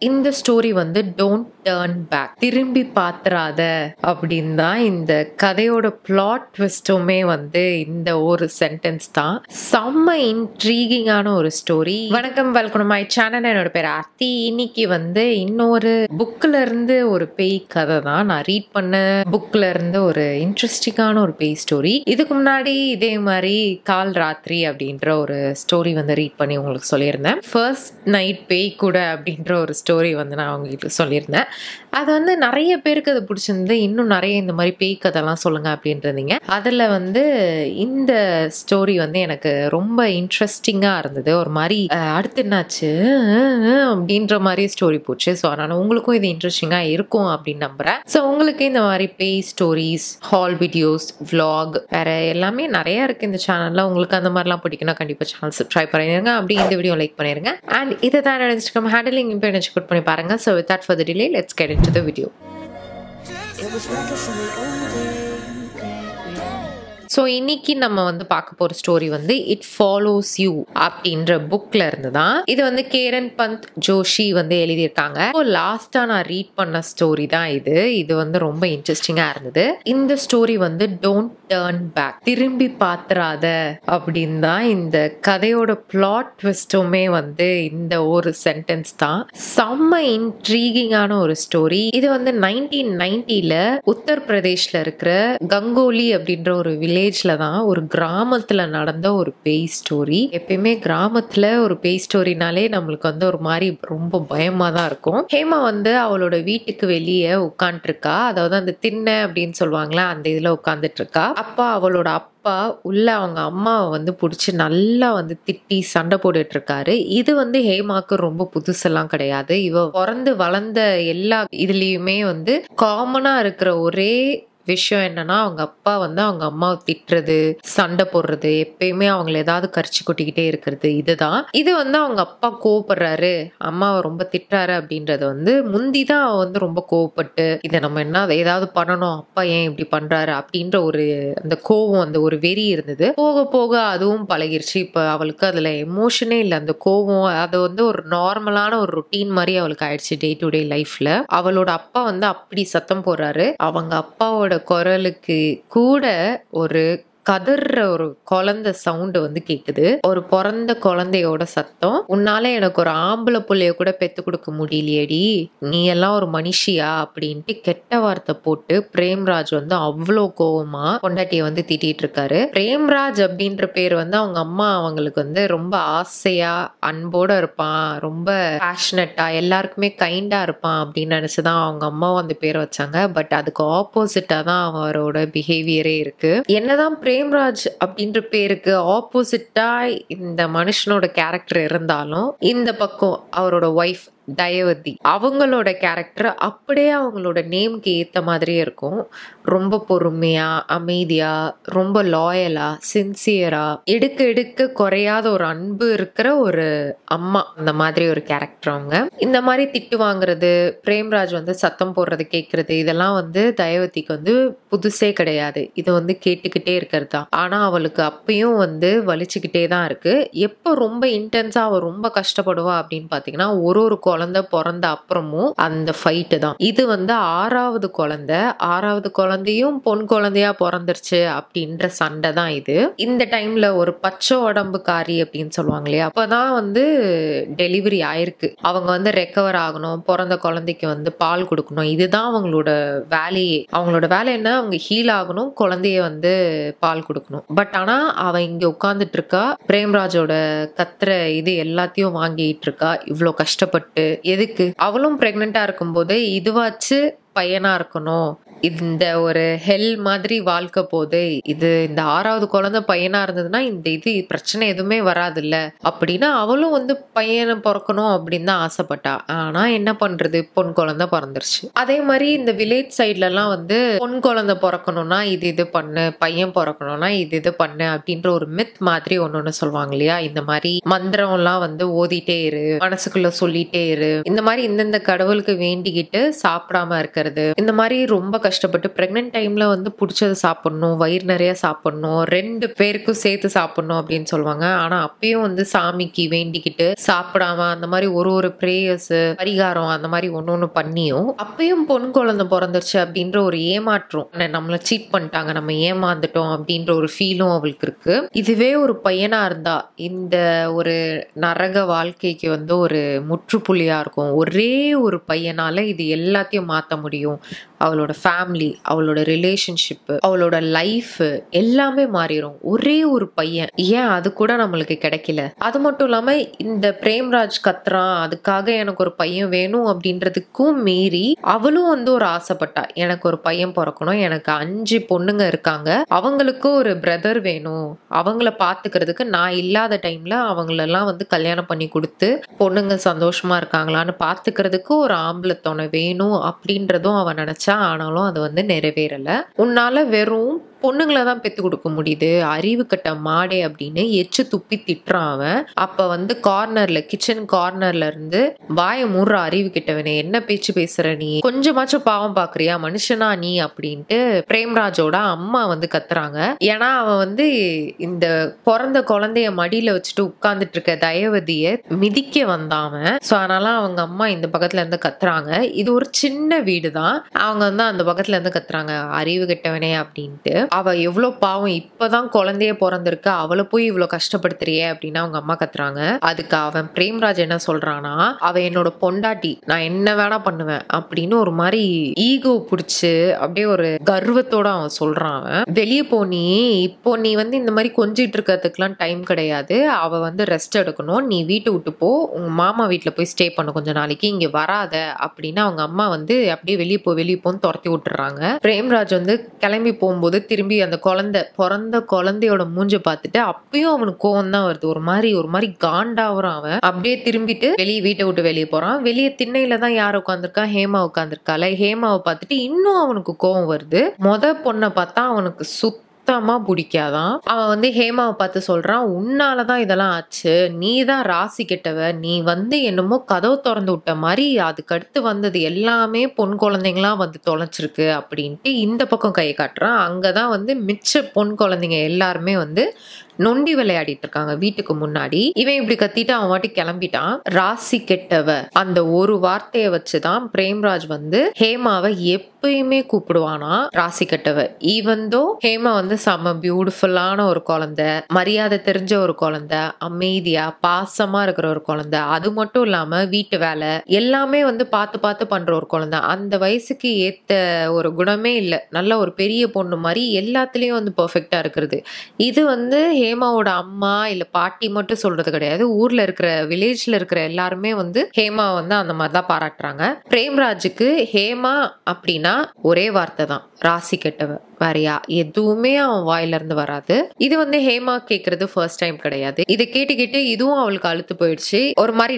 இந்த ஸ்டோரி வந்து don't turn back, திரும்பி பாத்துறாத அப்படின்னு தான் இந்த கதையோட பிளாட் ட்விஸ்டுமே வந்து இந்த ஒரு சென்டென்ஸ் தான். செம்ம இன்ட்ரீகிங்கான ஒரு ஸ்டோரி. வணக்கம், வெல்கம் மை சேனல். என்னோட பேர் ஆர்த்தி. இன்னைக்கு வந்து இன்னொரு புக்ல இருந்து ஒரு பேய் கதை தான் நான் ரீட் பண்ண புக்ல இருந்து ஒரு இன்ட்ரெஸ்டிங்கான ஒரு பேய் ஸ்டோரி. இதுக்கு முன்னாடி இதே மாதிரி கால் ராத்திரி அப்படின்ற ஒரு ஸ்டோரி வந்து ரீட் பண்ணி உங்களுக்கு சொல்லியிருந்தேன். ஃபர்ஸ்ட் நைட் பேய் கூட அப்படின்ற ஒரு ஸ்டோரி வந்து நான் அவங்களுக்கு சொல்லியிருந்தேன். அது வந்து நிறைய பேருக்கு அது பிடிச்சிருந்து, இன்னும் நிறைய இந்த மாதிரி பேய் கதைலாம் சொல்லுங்க அப்படின்றீங்க. அதில் வந்து இந்த ஸ்டோரி வந்து எனக்கு ரொம்ப இன்ட்ரெஸ்டிங்காக இருந்தது. ஒரு மாதிரி அடுத்து என்னாச்சு அப்படின்ற மாதிரி ஸ்டோரி போச்சு. ஸோ அதனால் உங்களுக்கும் இது இன்ட்ரெஸ்டிங்காக இருக்கும் அப்படின்னு நம்புகிறேன். ஸோ உங்களுக்கு இந்த மாதிரி பேய் ஸ்டோரிஸ், ஹால் வீடியோஸ், விளாக் வேற எல்லாமே நிறைய இருக்குது இந்த சேனலில். உங்களுக்கு அந்த மாதிரிலாம் பிடிக்குன்னா கண்டிப்பாக சேனல் சப்ஸ்கிரைப் பண்ணிடுங்க. அப்படி இந்த வீடியோ லைக் பண்ணிடுங்க. அண்ட் இதை தான் இன்ஸ்டாகிராம் ஹேண்டிலிங் இப்போ என்ன செக் பண்ணி பாருங்க. So without further delay let's get into the video. So இன்னைக்கு நம்ம வந்து பார்க்க போகிற ஸ்டோரி வந்து இட் ஃபாலோஸ் யூ அப்படின்ற புக்ல இருந்து தான். இது வந்து கேரன் பந்த் ஜோஷி வந்து எழுதியிருக்காங்க. லாஸ்ட்டாக நான் ரீட் பண்ண ஸ்டோரி தான் இது. இது வந்து ரொம்ப இன்ட்ரெஸ்டிங்காக இருந்தது. இந்த ஸ்டோரி வந்து டோன்ட் டர்ன் பேக், திரும்பி பாத்துறாத அப்படின்னு தான் இந்த கதையோட பிளாட் ட்விஸ்டுமே வந்து இந்த ஒரு சென்டென்ஸ் தான். செம்ம இன்ட்ரீகிங்கான ஒரு ஸ்டோரி. இது வந்து 1990ல உத்தரப்பிரதேஷ்ல இருக்கிற கங்கோலி அப்படின்ற ஒரு வில்லேஜ்ல தான், ஒரு கிராமத்துல நடந்த ஒரு பேய் ஸ்டோரி. எப்பயுமே கிராமத்துல ஒரு பேய் ஸ்டோரினாலே நம்மளுக்கு வந்து ஒரு மாதிரி ரொம்ப பயமா தான் இருக்கும். ஹேமா வந்து அவளோட வீட்டுக்கு வெளியே உட்காந்துட்டு இருக்கா. அதாவது அந்த திண்ணை அப்படின்னு சொல்லுவாங்களா, அந்த இதுல உட்காந்துட்டு இருக்கா. அப்பா அவளோட அப்பா உள்ள அவங்க அம்மாவை வந்து பிடிச்சி நல்லா வந்து திட்டி சண்டை போட்டுட்டு இருக்காரு. இது வந்து ஹேமாக்கு ரொம்ப புதுசெல்லாம் கிடையாது. இவ பிறந்து வளர்ந்த எல்லா இதுலயுமே வந்து காமனா இருக்கிற ஒரே விஷயம் என்னன்னா, அவங்க அப்பா வந்து அவங்க அம்மாவை திட்டுறது, சண்டை போடுறது, எப்பயுமே அவங்களை ஏதாவது கரிச்சு கொட்டிக்கிட்டே இருக்கிறது. இதுதான். இது வந்து அவங்க அப்பா கோவப்படுறாரு, அம்மாவை ரொம்ப திட்டுறாரு அப்படின்றது வந்து முந்திதான் அவ வந்து ரொம்ப கோவப்பட்டு இதை நம்ம என்ன ஏதாவது பண்ணணும், அப்பா ஏன் இப்படி பண்றாரு அப்படின்ற ஒரு அந்த கோவம், அந்த ஒரு வெறி இருந்தது. போக போக அதுவும் பழகிருச்சு. இப்ப அவளுக்கு அதுல எமோஷனே இல்லை. அந்த கோவம் அது வந்து ஒரு நார்மலான ஒரு ரொட்டீன் மாதிரி அவளுக்கு ஆயிடுச்சு டே டு டே லைஃப்ல. அவளோட அப்பா வந்து அப்படி சத்தம் போடுறாரு. அவங்க அப்பாவோட குரலுக்கு கூட ஒரு கதற ஒரு குழந்தை சவுண்ட் வந்து கேக்குது. ஒரு பிறந்த குழந்தையோட சத்தம். உன்னால எனக்கு ஒரு ஆம்பளை புள்ளைய கூட பெத்து கொடுக்க முடியலையேடி, நீ எல்லாம் ஒரு மனுஷியா அப்படின்ட்டு கெட்ட வார்த்தை போட்டு பிரேம்ராஜ் வந்து அவ்வளோ கோவமா பொண்டாட்டிய வந்து திட்டிட்டு இருக்காரு. பிரேம்ராஜ் அப்படின்ற பேர் வந்து அவங்க அம்மா அவங்களுக்கு வந்து ரொம்ப ஆசையா அன்போட இருப்பான், ரொம்ப பேஷனட்டா எல்லாருக்குமே கைண்டா இருப்பான் அப்படின்னு நினைச்சுதான் அவங்க அம்மாவும் அந்த பேரை வச்சாங்க. பட் அதுக்கு ஆப்போசிட்டா தான் அவரோட பிஹேவியரே இருக்கு. என்னதான் பிரேம்ராஜ் அப்படின்ற பேருக்கு ஆப்போசிட்டா இந்த மனுஷனோட கேரக்டர் இருந்தாலும், இந்த பக்கம் அவரோட ஒய்ஃப் தயவதி அவங்களோட கேரக்டர் அப்படியே அவங்களோட நேம்க்கு ஏத்த மாதிரியே இருக்கும். ரொம்ப பொறுமையா, அமைதியா, ரொம்ப லாயலா, சின்சியரா, எடுக்க எடுக்க குறையாத ஒரு அன்பு இருக்கிற ஒரு அம்மா, அந்த மாதிரி ஒரு கேரக்டர் அவங்க. இந்த மாதிரி திட்டு வாங்குறது, பிரேம்ராஜ் வந்து சத்தம் போடுறது கேட்கறது, இதெல்லாம் வந்து தயவதிக்கு வந்து புதுசே கிடையாது. இது வந்து கேட்டுக்கிட்டே இருக்கிறது தான். ஆனா அவளுக்கு அப்பயும் வந்து வலிச்சுக்கிட்டே தான் இருக்கு. எப்போ ரொம்ப இன்டென்ஸா அவ ரொம்ப கஷ்டப்படுவா அப்படின்னு பாத்தீங்கன்னா, ஒரு குழந்தை பிறந்த அப்புறமும் அந்த ஃபைட்டு தான். இது வந்து ஆறாவது குழந்தையும் பொன் குழந்தையா பிறந்துருச்சு அப்படின்ற சண்டை தான் இது. இந்த டைம்ல ஒரு பச்சை உடம்புக்காரி அப்படின்னு சொல்லுவாங்க இல்லையா, அப்பதான் வந்து டெலிவரி ஆயிருக்கு. அவங்க வந்து ரெக்கவர் ஆகணும், பிறந்த குழந்தைக்கு வந்து பால் கொடுக்கணும். இதுதான் அவங்களோட வேலையே. அவங்களோட வேலை என்ன, அவங்க ஹீல் ஆகணும், குழந்தைய வந்து பால் கொடுக்கணும். பட் ஆனா அவ இங்க உட்கார்ந்துட்டு இருக்கா, பிரேம்ராஜோட கத்துற இது எல்லாத்தையும் வாங்கிட்டு இருக்கா இவ்வளோ கஷ்டப்பட்டு. எதுக்கு? அவளும் பிரெக்னெண்டா இருக்கும்போது இதுவாச்சு பையனா இருக்கணும், இந்த ஒரு ஹெல் மாதிரி வாழ்க்கை போது, இது இந்த ஆறாவது குழந்தை பையனா இருந்ததுன்னா இந்த இது பிரச்சனை எதுவுமே வராது இல்ல அப்படின்னா அவளும் வந்து பையனை பிறக்கணும் அப்படின்னு தான் ஆசைப்பட்டா. ஆனா என்ன பண்றது, பொன் குழந்தை பிறந்துருச்சு. அதே மாதிரி இந்த வில்லேஜ் சைட்ல எல்லாம் வந்து பொன் குழந்தை பிறக்கணும்னா இது பண்ணு, பையன் பிறக்கணும்னா இது பண்ணு அப்படின்ற ஒரு மித் மாதிரி ஒன்னொன்னு சொல்லுவாங்க இல்லையா. இந்த மாதிரி மந்திரம் எல்லாம் வந்து ஓதிட்டே இரு, மனசுக்குள்ள சொல்லிட்டே இரு, இந்த மாதிரி இந்தந்த கடவுளுக்கு வேண்டிக்கிட்டு சாப்பிடாம இருக்கிறது, எடுக்கிறது, இந்த மாதிரி ரொம்ப கஷ்டப்பட்டு பிரெக்னென்ட் டைம்ல வந்து பிடிச்சது சாப்பிடணும், வயிறு நிறைய சாப்பிடணும், 2 பேருக்கும் சேர்த்து சாப்பிடணும் அப்படின்னு சொல்லுவாங்க. ஆனா அப்பயும் வந்து சாமிக்கு வேண்டிக்கிட்டு சாப்பிடாம அந்த மாதிரி ஒரு பிரேயர்ஸ் பரிகாரம் அந்த மாதிரி ஒண்ணு பண்ணியும் அப்பயும் பொன் குழந்தை பிறந்துருச்சு அப்படின்ற ஒரு ஏமாற்றம், நம்மள சீட் பண்ணிட்டாங்க, நம்ம ஏமாந்துட்டோம் அப்படின்ற ஒரு ஃபீலும் அவளுக்கு இருக்கு. இதுவே ஒரு பையனா இருந்தா இந்த ஒரு நரக வாழ்க்கைக்கு வந்து ஒரு முற்றுப்புள்ளியா இருக்கும். ஒரே ஒரு பையனால இது எல்லாத்தையும் மாத்த முடியும். அவளோட ஃபேமிலி, அவளோட ரிலேஷன்ஷிப், அவளோட லைஃப் எல்லாமே மாறிடும். ஒரே ஒரு பையன், ஏன் அது கூட நம்மளுக்கு கிடைக்கல? அது மட்டும் இல்லாம இந்த பிரேம்ராஜ் கத்துறான், அதுக்காக எனக்கு ஒரு பையன் வேணும் அப்படின்றதுக்கும் மீறி அவளும் வந்து ஒரு ஆசைப்பட்டா, எனக்கு ஒரு பையன் பிறக்கணும், எனக்கு 5 பொண்ணுங்க இருக்காங்க, அவங்களுக்கும் ஒரு பிரதர் வேணும், அவங்கள பாத்துக்கிறதுக்கு நான் இல்லாத டைம்ல அவங்களெல்லாம் வந்து கல்யாணம் பண்ணி கொடுத்து பொண்ணுங்க சந்தோஷமா இருக்காங்களான்னு பாத்துக்கிறதுக்கு ஒரு ஆம்பளை துணை வேணும் அப்படின்றதும் அவன் நினைச்சா. ஆனாலும் அது வந்து நிறைவேறல. உன்னால வெறும் பொண்ணுங்களை தான் பெத்து கொடுக்க முடியுது, அறிவு கட்ட மாடே அப்படின்னு எச்சு துப்பி திட்டுறான் அவன். அப்ப வந்து கார்னர்ல, கிச்சன் கார்னர்ல இருந்து வாய மூடுற அறிவு கிட்டவனே, என்ன பேச்சு பேசுற நீ, கொஞ்சமாச்சும் பாவம் பாக்குறியா, மனுஷனா நீ அப்படின்ட்டு பிரேம்ராஜோட அம்மா வந்து கத்துறாங்க. ஏன்னா அவன் வந்து இந்த பிறந்த குழந்தைய மடியில வச்சுட்டு உட்கார்ந்துட்டு இருக்க தயவதிய மிதிக்க வந்தாவன். சோ அதனால அவங்க அம்மா இந்த பக்கத்துல இருந்து கத்துறாங்க. இது ஒரு சின்ன வீடு தான், அவங்க வந்து அந்த பக்கத்துல இருந்து கத்துறாங்க, அறிவு கெட்டவனே அப்படின்ட்டு. அவ எவ்வளவு பாவம், இப்பதான் குழந்தைய பிறந்திருக்கு, அவளை போய் இவ்வளவு கஷ்டப்படுத்துறியே அப்படின்னு அவங்க அம்மா கத்துறாங்க. அதுக்கு அவன் பிரேம்ராஜ் என்ன சொல்றானா, அவ என்னோட பொண்டாட்டி, நான் என்ன வேணா பண்ணுவேன் அப்படின்னு ஒரு மாதிரி ஈகோ புடிச்சு அப்படியே ஒரு கர்வத்தோட அவன் சொல்றான். அவன் வெளியே போனி, இப்போ நீ வந்து இந்த மாதிரி கொஞ்சிட்டு இருக்கிறதுக்குலாம் டைம் கிடையாது, அவ வந்து ரெஸ்ட் எடுக்கணும், நீ வீட்டை விட்டு போ, உங்க மாமா வீட்டுல போய் ஸ்டே பண்ண கொஞ்ச நாளைக்கு, இங்க வராத அப்படின்னு அவங்க அம்மா வந்து அப்படியே வெளியே போன்னு துரத்தி விட்டுறாங்க. பிரேம்ராஜ் வந்து கிளம்பி போகும்போது திரும்பி அந்த பிறந்த குழந்தையோட மூஞ்ச பார்த்துட்டு அப்பயும் அவனுக்கு கோவம் தான் வருது, ஒரு மாதிரி காண்டாவறான். அவன் அப்படியே திரும்பிட்டு வீட்டை விட்டு வெளியே போறான். வெளியே திண்ணையில தான் யார் உட்காந்துருக்கா, ஹேமா உட்காந்துருக்கால. ஹேமாவை பார்த்துட்டு இன்னும் அவனுக்கு கோவம் வருது. பொண்ணை பார்த்தா அவனுக்கு சுத்தமா பிடிக்காதான். அவன் வந்து ஹேமாவை பார்த்து சொல்றான், உன்னாலதான் இதெல்லாம் ஆச்சு, நீ தான் ராசி கெட்டவ, நீ வந்து என்னமோ கதவு திறந்து விட்ட மாதிரி அதுக்கு அடுத்து வந்தது எல்லாமே பொன் குழந்தைங்களா வந்து தொலைச்சிருக்கு அப்படின்ட்டு இந்த பக்கம் கை காட்டுறான். அங்கதான் வந்து மிச்ச பொன் குழந்தைங்க எல்லாருமே வந்து நொண்டி விளையாடிட்டு இருக்காங்க வீட்டுக்கு முன்னாடி. இவன் இப்படி கத்திட்டு அவன் வாட்டி கிளம்பிட்டான். ராசி கெட்டவ அந்த ஒரு வார்த்தையை வச்சுதான் பிரேம்ராஜ் வந்து ஹேமாவை எப்பயுமே கூப்பிடுவானா ராசி கெட்டவ. ஈவந்தோ ஹேமா வந்து செம்ம பியூட்டிஃபுல்லான ஒரு குழந்தை, மரியாதை தெரிஞ்ச ஒரு குழந்தை, அமைதியா பாசமா இருக்கிற ஒரு குழந்தை, அது மட்டும் இல்லாம வீட்டு வேலை எல்லாமே வந்து பார்த்து பண்ற ஒரு குழந்தை, அந்த வயசுக்கு ஏத்த ஒரு குணமே இல்லை, நல்ல ஒரு பெரிய பொண்ணு மாதிரி எல்லாத்துலயும் வந்து பெர்ஃபெக்டா இருக்கிறது. இது வந்து ஹேமாவோட அம்மா இல்ல பாட்டி மட்டும் சொல்றது கிடையாது, ஊர்ல இருக்கிற வில்லேஜ்ல இருக்கிற எல்லாருமே வந்து ஹேமா வந்து அந்த மாதிரிதான் பாராட்டுறாங்க. பிரேம்ராஜுக்கு ஹேமா அப்படின்னா ஒரே வார்த்தை தான், ராசி கெட்டவ, வேறையா எதுவுமே அவன் வாயில இருந்து வராது. இது வந்து ஹேமா கேக்குறது ஃபர்ஸ்ட் டைம் கிடையாது. இதை கேட்டு இதுவும் அவளுக்கு அழுத்து போயிடுச்சு, ஒரு மாதிரி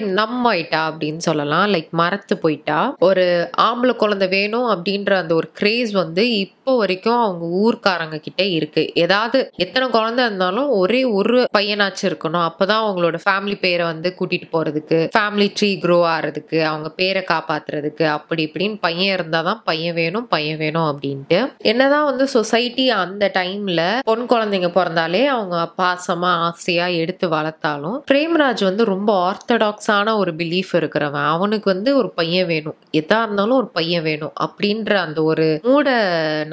ஆயிட்டா அப்படின்னு சொல்லலாம். லைக் மறத்து போயிட்டா. ஒரு ஆம்பளை குழந்தை வேணும் அப்படின்ற அந்த ஒரு கிரேஸ் வந்து இப்போ வரைக்கும் அவங்க ஊர்க்காரங்க கிட்ட இருக்கு. ஏதாவது எத்தனை குழந்தை இருந்தாலும் ஒரே ஒரு பையனாச்சு இருக்கணும், அப்பதான் அவங்களோட ஃபேமிலி பேரை வந்து கூட்டிட்டு போறதுக்கு, ஃபேமிலி ட்ரீ க்ரோ ஆறதுக்கு, அவங்க பேரை காப்பாத்துறதுக்கு, அப்படி இப்படின்னு பையன் இருந்தாதான் பையன் வேணும் அப்படின்ட்டு. என்னதான் வந்து சொசைட்டி அந்த டைம்ல பொன் குழந்தைங்க பிறந்தாலே அவங்க பாசமா ஆசையா எடுத்து வளர்த்தாலும் பிரேம்ராஜ் வந்து ரொம்ப ஆர்த்தடாக்ஸான ஒரு பிலீஃப் இருக்கிறவன். அவனுக்கு வந்து ஒரு பையன் வேணும், எதா இருந்தாலும் ஒரு பையன் வேணும் அப்படின்ற அந்த ஒரு மூட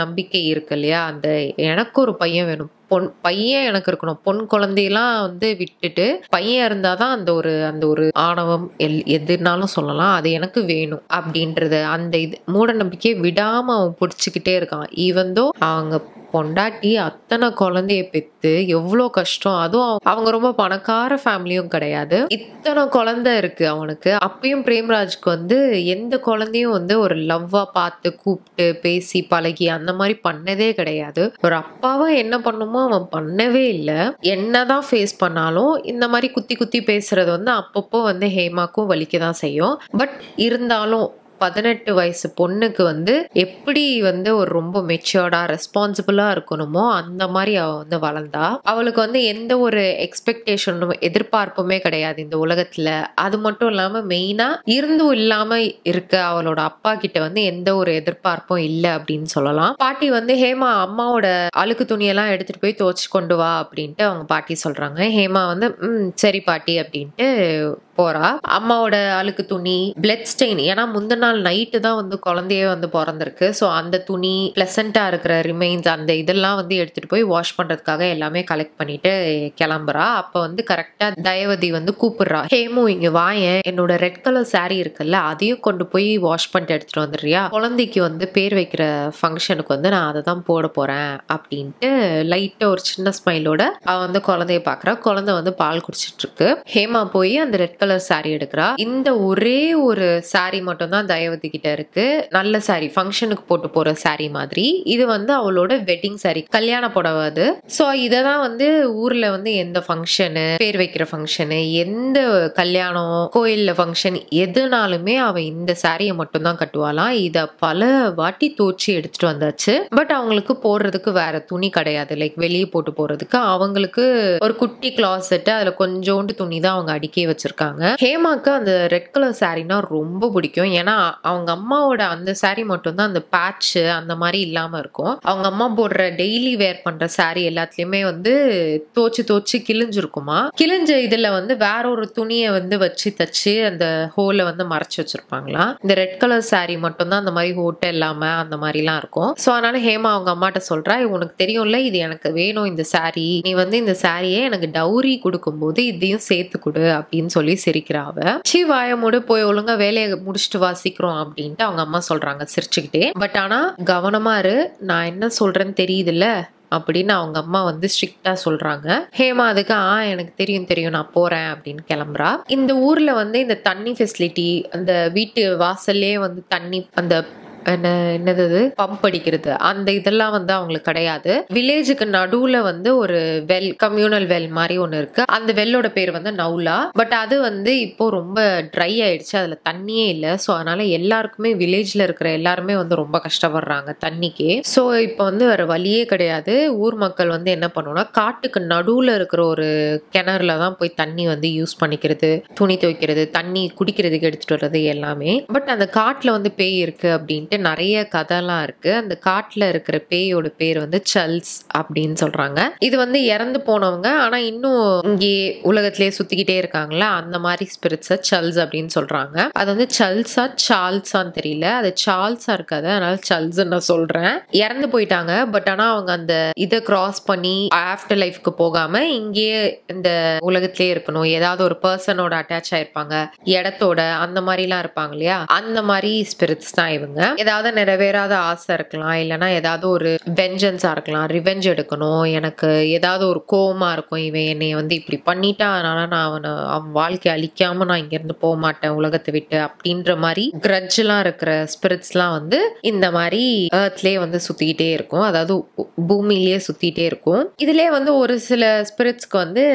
நம்பிக்கை இருக்கு இல்லையா, அந்த எனக்கு ஒரு பையன் வேணும், பையன் எனக்கு இருக்கணும், பொன் குழந்தையெல்லாம் வந்து விட்டுட்டு பையன் இருந்தாதான் அந்த ஒரு ஆணவம் எதுனாலும் சொல்லலாம், அது எனக்கு வேணும் அப்படின்றது அந்த இது மூட நம்பிக்கையை விடாம அவன் பிடிச்சுக்கிட்டே இருக்கான். ஈவந்தோ அவங்க பொண்டாட்டி அத்தனை குழந்தைய பெத்து எவ்வளோ கஷ்டம், அதுவும் அவங்க ரொம்ப பணக்கார ஃபேமிலியும் கிடையாது, இத்தனை குழந்தை இருக்கு அவனுக்கு. அப்பயும் பிரேம்ராஜ்க்கு வந்து எந்த குழந்தையும் வந்து ஒரு லவ்வா பார்த்து கூப்பிட்டு பேசி பழகி அந்த மாதிரி பண்ணதே கிடையாது. ஒரு அப்பாவா என்ன பண்ணுமோ அவன் பண்ணவே இல்லை. என்னதான் ஃபேஸ் பண்ணாலும் இந்த மாதிரி குத்தி பேசுறது வந்து அப்பப்போ வந்து ஹேமாக்கும் வலிக்க தான் செய்யும். பட் இருந்தாலும் 18 வயசு பொண்ணுக்கு வந்து எப்படி வந்து ஒரு ரொம்ப மெச்சூர்டா ரெஸ்பான்சிபிளா இருக்கணுமோ அந்த மாதிரி அவ வந்து வளர்ந்தா. அவளுக்கு வந்து எந்த ஒரு எக்ஸ்பெக்டேஷனும் எதிர்பார்ப்புமே கிடையாது இந்த உலகத்துல. அது மட்டும் இல்லாம மெயினா இருந்தும் இல்லாம இருக்க அவளோட அப்பா கிட்ட வந்து எந்த ஒரு எதிர்பார்ப்பும் இல்ல அப்படின்னு சொல்லலாம். பாட்டி வந்து ஹேமா அம்மாவோட அழுக்கு துணியெல்லாம் எடுத்துட்டு போய் துவைச்சு கொண்டு வா அப்படின்ட்டு அவங்க பாட்டி சொல்றாங்க. ஹேமா வந்து சரி பாட்டி அப்படின்ட்டு போறா. அம்மாவோட அழுக்கு துணி, பிளட் ஸ்டெயின், ஏன்னா முந்தின நாள் நைட்டு தான் வந்து குழந்தையே வந்து பிறந்திருக்கு. ஸோ அந்த துணி, பிளசண்டா இருக்கிற ரிமைன்ஸ், அந்த இதெல்லாம் வந்து எடுத்துட்டு போய் வாஷ் பண்றதுக்காக எல்லாமே கலெக்ட் பண்ணிட்டு கிளம்புறா. அப்ப வந்து கரெக்டா தயவதி வந்து கூப்பிடுறா, ஹேமு இங்க வாயேன், என்னோட ரெட் கலர் சாரி இருக்குல்ல அதையும் கொண்டு போய் வாஷ் பண்ணிட்டு எடுத்துட்டு வந்துடுறியா, குழந்தைக்கு வந்து பேர் வைக்கிற ஃபங்க்ஷனுக்கு வந்து நான் அதை தான் போட போறேன் அப்படின்ட்டு லைட்டா ஒரு சின்ன ஸ்மைலோட அவ வந்து குழந்தைய பாக்குறா. குழந்தை வந்து பால் குடிச்சிட்டு இருக்கு. ஹேமா போய் அந்த ரெட் கலர் சாரி எடுக்கிறா. இந்த ஒரே ஒரு சாரி மட்டும் தான் தயவதி கிட்ட இருக்கு. நல்ல சாரி, ஃபங்க்ஷனுக்கு போட்டு போற சாரி மாதிரி. இது வந்து அவளோட வெட்டிங் சாரி, கல்யாண புடவை அது. ஸோ இததான் வந்து ஊர்ல வந்து எந்த ஃபங்க்ஷனு, பேர் வைக்கிற ஃபங்க்ஷனு, எந்த கல்யாணம், கோயில்ல ஃபங்க்ஷன் எதுனாலுமே அவ இந்த சாரியை மட்டும் தான் கட்டுவாளாம். இத பல வாட்டி தோச்சி எடுத்துட்டு வந்தாச்சு. பட் அவங்களுக்கு போடுறதுக்கு வேற துணி கிடையாது. லைக் வெளியே போட்டு போறதுக்கு அவங்களுக்கு ஒரு குட்டி கிளாசெட், அதுல கொஞ்சோண்டு துணி தான் அவங்க அடுக்கி வச்சிருக்காங்க. ஹேமாக்கு அந்த ரெட் கலர் சாரினா ரொம்ப பிடிக்கும். ஏன்னா அவங்க அம்மாவோட அந்த சாரி மட்டும் தான் அந்த பேட்ச் அந்த மாதிரி இல்லாம இருக்கும். அவங்க அம்மா போடுற டெய்லி வேர் பண்ற சாரி எல்லாத்துலயுமே வந்து தோச்சு கிழிஞ்சிருக்குமா. கிழிஞ்ச இதுல வந்து வேற ஒரு துணியை வந்து வச்சு தச்சு அந்த ஹோலை வந்து மறைச்சு வச்சிருப்பாங்களா. இந்த ரெட் கலர் சாரி மட்டும் தான் அந்த மாதிரி ஹோட்டை இல்லாம அந்த மாதிரி எல்லாம் இருக்கும். சோ அதனால ஹேமா அவங்க அம்மாட்ட சொல்றா, உனக்கு தெரியும்ல இது எனக்கு வேணும் இந்த சாரி, நீ வந்து இந்த சாரியை எனக்கு டவுரி கொடுக்கும் போது இதையும் சேர்த்து கொடு அப்படின்னு சொல்லி சிரிக்கிறாவ. வாய மூடு, போய் ஒழுங்கா வேலையை முடிச்சுட்டு வாசிக்கிறோம் அப்படின்ட்டு அவங்க அம்மா சொல்றாங்க சிரிச்சுக்கிட்டே. பட் ஆனா கவனமா இரு, நான் என்ன சொல்றேன்னு தெரியுதுல்ல அப்படின்னு அவங்க அம்மா வந்து ஸ்ட்ரிக்டா சொல்றாங்க. ஹேமா அதுக்கு எனக்கு தெரியும் நான் போறேன் அப்படின்னு கிளம்புறா. இந்த ஊர்ல வந்து இந்த தண்ணி ஃபெசிலிட்டி, அந்த வீட்டு வாசல்லே வந்து தண்ணி, அந்த என்னது பம்ப் அடிக்கிறது, அந்த இதெல்லாம் வந்து அவங்களுக்கு கிடையாது. வில்லேஜுக்கு நடுவுல வந்து ஒரு வெல், கம்யூனல் வெல் மாதிரி ஒண்ணு இருக்கு. அந்த வெல்லோட பேர் வந்து நவுலா. பட் அது வந்து இப்போ ரொம்ப ட்ரை ஆயிடுச்சு, அதுல தண்ணியே இல்ல. சோ அதனால எல்லாருக்குமே, வில்லேஜ்ல இருக்கிற எல்லாருமே வந்து ரொம்ப கஷ்டப்படுறாங்க தண்ணிக்கு. சோ இப்போ வந்து வேற வழியே கிடையாது. ஊர் மக்கள் வந்து என்ன பண்ணுவோம்னா, காட்டுக்கு நடுவுல இருக்கிற ஒரு கிணறுல தான் போய் தண்ணி வந்து யூஸ் பண்ணிக்கிறது, துணி துவைக்கிறது, தண்ணி குடிக்கிறதுக்கு எடுத்துட்டு வர்றது எல்லாமே. பட் அந்த காட்டுல வந்து பேய் இருக்கு அப்படின்ட்டு நிறைய கதைலாம் இருக்கு. அந்த காட்டுல இருக்கிற பேயோட பேர் வந்து சல்ஸ் அப்படின்னு சொல்றாங்க. இது வந்து இறந்து போனவங்க ஆனா இன்னும் இங்கே உலகத்திலேயே சுத்திக்கிட்டே இருக்காங்களா, அந்த மாதிரி ஸ்பிரிட்ஸ சல்ஸ் அப்படின்னு சொல்றாங்க. அது வந்து சல்ஸா சார்ல்ஸான்னு தெரியல, அது சார்ல்ஸா இருக்காது, அதனால சல்ஸ் நான் சொல்றேன். இறந்து போயிட்டாங்க. பட் ஆனா அவங்க அந்த இதை கிராஸ் பண்ணி ஆஃப்டர் லைஃப்க்கு போகாம இங்கேயே இந்த உலகத்திலேயே இருக்கணும், ஏதாவது ஒரு பர்சனோட அட்டாச் ஆயிருப்பாங்க, இடத்தோட, அந்த மாதிரி எல்லாம் இருப்பாங்க இல்லையா, அந்த மாதிரி ஸ்பிரிட்ஸ் தான் இவங்க. ஏதாவது நிறைவேறாத ஆசை இருக்கலாம், இல்லைன்னா ஏதாவது ஒரு வெஞ்சன்ஸா இருக்கலாம், ரிவெஞ்ச் எடுக்கணும், எனக்கு ஏதாவது ஒரு கோவமா இருக்கும், இவன் என்னை வந்து இப்படி பண்ணிட்டா அதனால நான் அவன் வாழ்க்கை அழிக்காம நான் இங்க இருந்து போக மாட்டேன் உலகத்தை விட்டு அப்படின்ற மாதிரி கிரட்ஜ் எல்லாம் இருக்கிற ஸ்பிரிட்ஸ் எல்லாம் வந்து இந்த மாதிரி எர்த்லயே வந்து சுத்திக்கிட்டே இருக்கும், அதாவது பூமியிலேயே சுத்திட்டே இருக்கும். இதுலயே வந்து ஒரு சில ஸ்பிரிட்ஸ்க்கு வந்து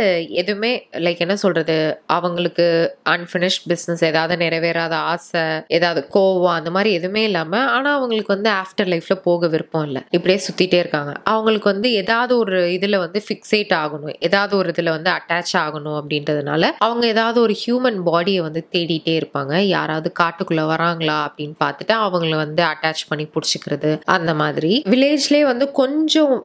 எதுவுமே லைக் என்ன சொல்றது, அவங்களுக்கு அன்பினிஷ்ட் பிசினஸ், ஏதாவது நிறைவேறாத ஆசை, ஏதாவது கோவம், அந்த மாதிரி எதுவுமே இல்லாம, ஆனா அவங்களுக்கு வந்து ஆஃப்டர் லைஃப்ல போக விருப்பம் இல்லை, இப்படியே சுத்திட்டே இருக்காங்க. அவங்களுக்கு வந்து ஏதாவது ஒரு இதுல வந்து பிக்ஸேட் ஆகணும், ஏதாவது ஒரு இதுல வந்து அட்டாச் ஆகணும் அப்படின்றதுனால அவங்க ஏதாவது ஒரு ஹியூமன் பாடியை வந்து தேடிட்டே இருப்பாங்க. யாராவது காட்டுக்குள்ள வராங்களா அப்படின்னு பார்த்துட்டு அவங்கள வந்து அட்டாச் பண்ணி பிடிச்சிக்கிறது. அந்த மாதிரி வில்லேஜ்லயே வந்து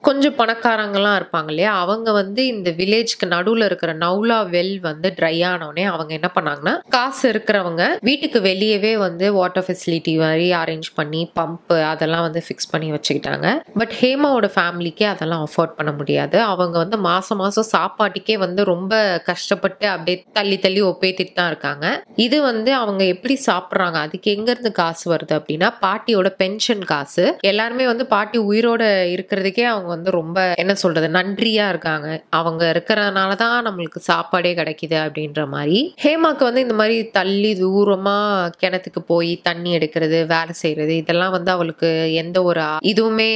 கொஞ்சம் பணக்காரங்கலாம் இருப்பாங்க இல்லையா, அவங்க வந்து இந்த வில்லேஜ்க்கு நடுவுல இருக்கிற நவுலா வெல் வந்து ட்ரை ஆனோடனே அவங்க என்ன பண்ணாங்கன்னா, காசு இருக்கிறவங்க வீட்டுக்கு வெளியவே வந்து வாட்டர் ஃபெசிலிட்டி மாதிரி அரேஞ்ச் பண்ணி பம்ப் அதெல்லாம் வந்து ஃபிக்ஸ் பண்ணி வச்சுக்கிட்டாங்க. பட் ஹேமாவோட ஃபேமிலிக்கே அதெல்லாம் அஃபோர்ட் பண்ண முடியாது. அவங்க வந்து மாசம் சாப்பாட்டுக்கே வந்து ரொம்ப கஷ்டப்பட்டு அப்படியே தள்ளி ஒப்பேத்திட்டு தான் இருக்காங்க. இது வந்து அவங்க எப்படி சாப்பிட்றாங்க, அதுக்கு எங்க இருந்து காசு வருது அப்படின்னா, பாட்டியோட பென்ஷன் காசு. எல்லாருமே வந்து பாட்டி உயிரோட இருக்கிறதுக்கே அவங்க வந்து ரொம்ப என்ன சொல்றது, நன்றியா இருக்காங்க, அவங்க இருக்கிறதுனாலதான் நம்மளுக்கு சாப்பாடே கிடைக்குது அப்படின்ற மாதிரி. ஹேமாக்கு வந்து இந்த மாதிரி தள்ளி தூரமா கிணத்துக்கு போய் தண்ணி எடுக்கிறது, வேலை செய்யறது, வைக்கிறது இதெல்லாம் வந்து அவளுக்கு எந்த ஒரு இதுவுமே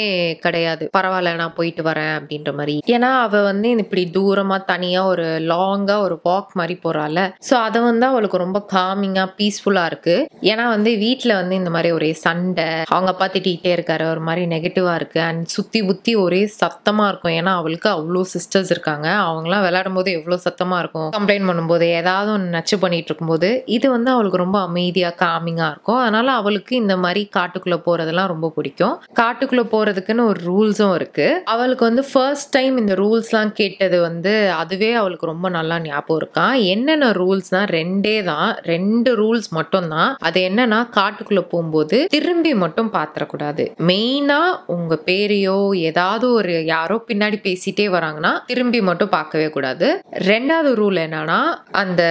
கிடையாது. பரவாயில்ல நான் போயிட்டு வரேன் அப்படின்ற மாதிரி. ஏன்னா அவ வந்து இப்படி தூரமா தனியா ஒரு லாங்கா ஒரு வாக் மாதிரி போறாள். ஸோ அதை வந்து அவளுக்கு ரொம்ப காமிங்கா பீஸ்ஃபுல்லா இருக்கு. ஏன்னா வந்து வீட்டுல வந்து இந்த மாதிரி ஒரே சண்டை, அவங்க அப்பா திட்டிகிட்டே இருக்காரு, ஒரு மாதிரி நெகட்டிவா இருக்கு. அண்ட் சுத்தி புத்தி ஒரே சத்தமா இருக்கும். ஏன்னா அவளுக்கு அவ்வளோ சிஸ்டர்ஸ் இருக்காங்க. அவங்களாம் விளையாடும் போது எவ்வளவு சத்தமா இருக்கும். கம்ப்ளைண்ட் பண்ணும்போது ஏதாவது ஒன்று நச்சு பண்ணிட்டு இருக்கும்போது இது வந்து அவளுக்கு ரொம்ப அமைதியா காமிங்கா இருக்கும். அதனால அவளுக்கு இந்த மாதிரி காட்டுக்குள்ள போறதெல்லாம் ரொம்ப பிடிக்கும். காட்டுக்குள்ள போறதுக்குன்னு ஒரு ரூல்ஸும் இருக்கு. அவளுக்கு வந்து ஃபர்ஸ்ட் டைம் இந்த ரூல்ஸ்லாம் கேட்டது வந்து அதுவே அவளுக்கு ரொம்ப நல்லா ஞாபகம் இருக்கான். என்னென்ன ரூல்ஸ்னா ரெண்டே தான், 2 ரூல்ஸ் மட்டும் தான். அது என்னன்னா காட்டுக்குள்ள போகும்போது திரும்பி மட்டும் பாத்திரக்கூடாது. மெயினா உங்க பேரையோ ஏதாவது ஒரு யாரோ பின்னாடி பேசிட்டே வராங்கன்னா திரும்பி மட்டும் பார்க்கவே கூடாது. 2வது ரூல் என்னன்னா அந்த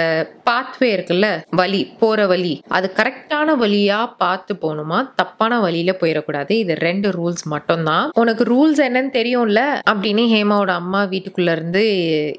பாத்வே இருக்குல்ல, வழி போற வழி, அது கரெக்டான வழியா பார்த்து போகணுமா, தப்பான வழியில போயிடக்கூடாது. இது 2 ரூல்ஸ் மட்டும் தான். உனக்கு ரூல்ஸ் என்னன்னு தெரியும்ல அப்படின்னு ஹேமாவோட அம்மா வீட்டுக்குள்ள இருந்து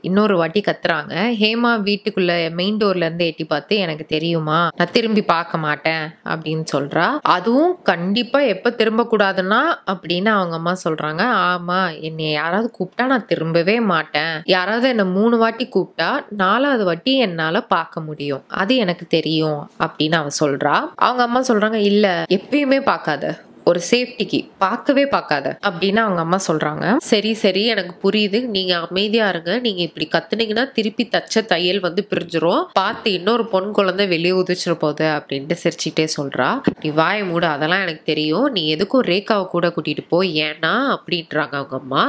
இன்னொரு வாட்டி கத்துறாங்க. ஹேமா வீட்டுக்குள்ள மெயின் டோர்ல இருந்து எட்டி பார்த்து எனக்கு தெரியுமா, நான் திரும்பி பார்க்க மாட்டேன் அப்படின்னு சொல்றா. அதுவும் கண்டிப்பா எப்ப திரும்ப கூடாதுன்னா அப்படின்னு அவங்க அம்மா சொல்றாங்க. ஆமா, என்னை யாராவது கூப்பிட்டா நான் திரும்பவே மாட்டேன். யாராவது என்ன 3 வாட்டி கூப்பிட்டா 4வது வாட்டி என்னால பார்க்க முடியும், அது எனக்கு தெரியும் அப்படின்னு அவ சொல்றா. அவங்க அம்மா சொல்றாங்க, இல்ல எப்பயுமே பார்க்காத, ஒரு சேஃப்டிக்கு பார்க்கவே பார்க்காத அப்படின்னு அவங்க அம்மா சொல்றாங்க. சரி சரி எனக்கு புரியுது, நீங்க அமைதியா இருங்க, நீங்க இப்படி கத்துனீங்கன்னா திருப்பி தச்ச தையல் வந்து பிரிஞ்சிரும், பார்த்து இன்னொரு பொன் குழந்தை வெளியே உதிச்சிட போகுது அப்படின்ட்டு சிரிச்சுட்டே சொல்றா. நீ வாய மூட, அதெல்லாம் எனக்கு தெரியும், நீ எதுக்கும் ரேகாவை கூட கூட்டிட்டு போ, ஏன்னா அப்படின்றாங்க அவங்க அம்மா.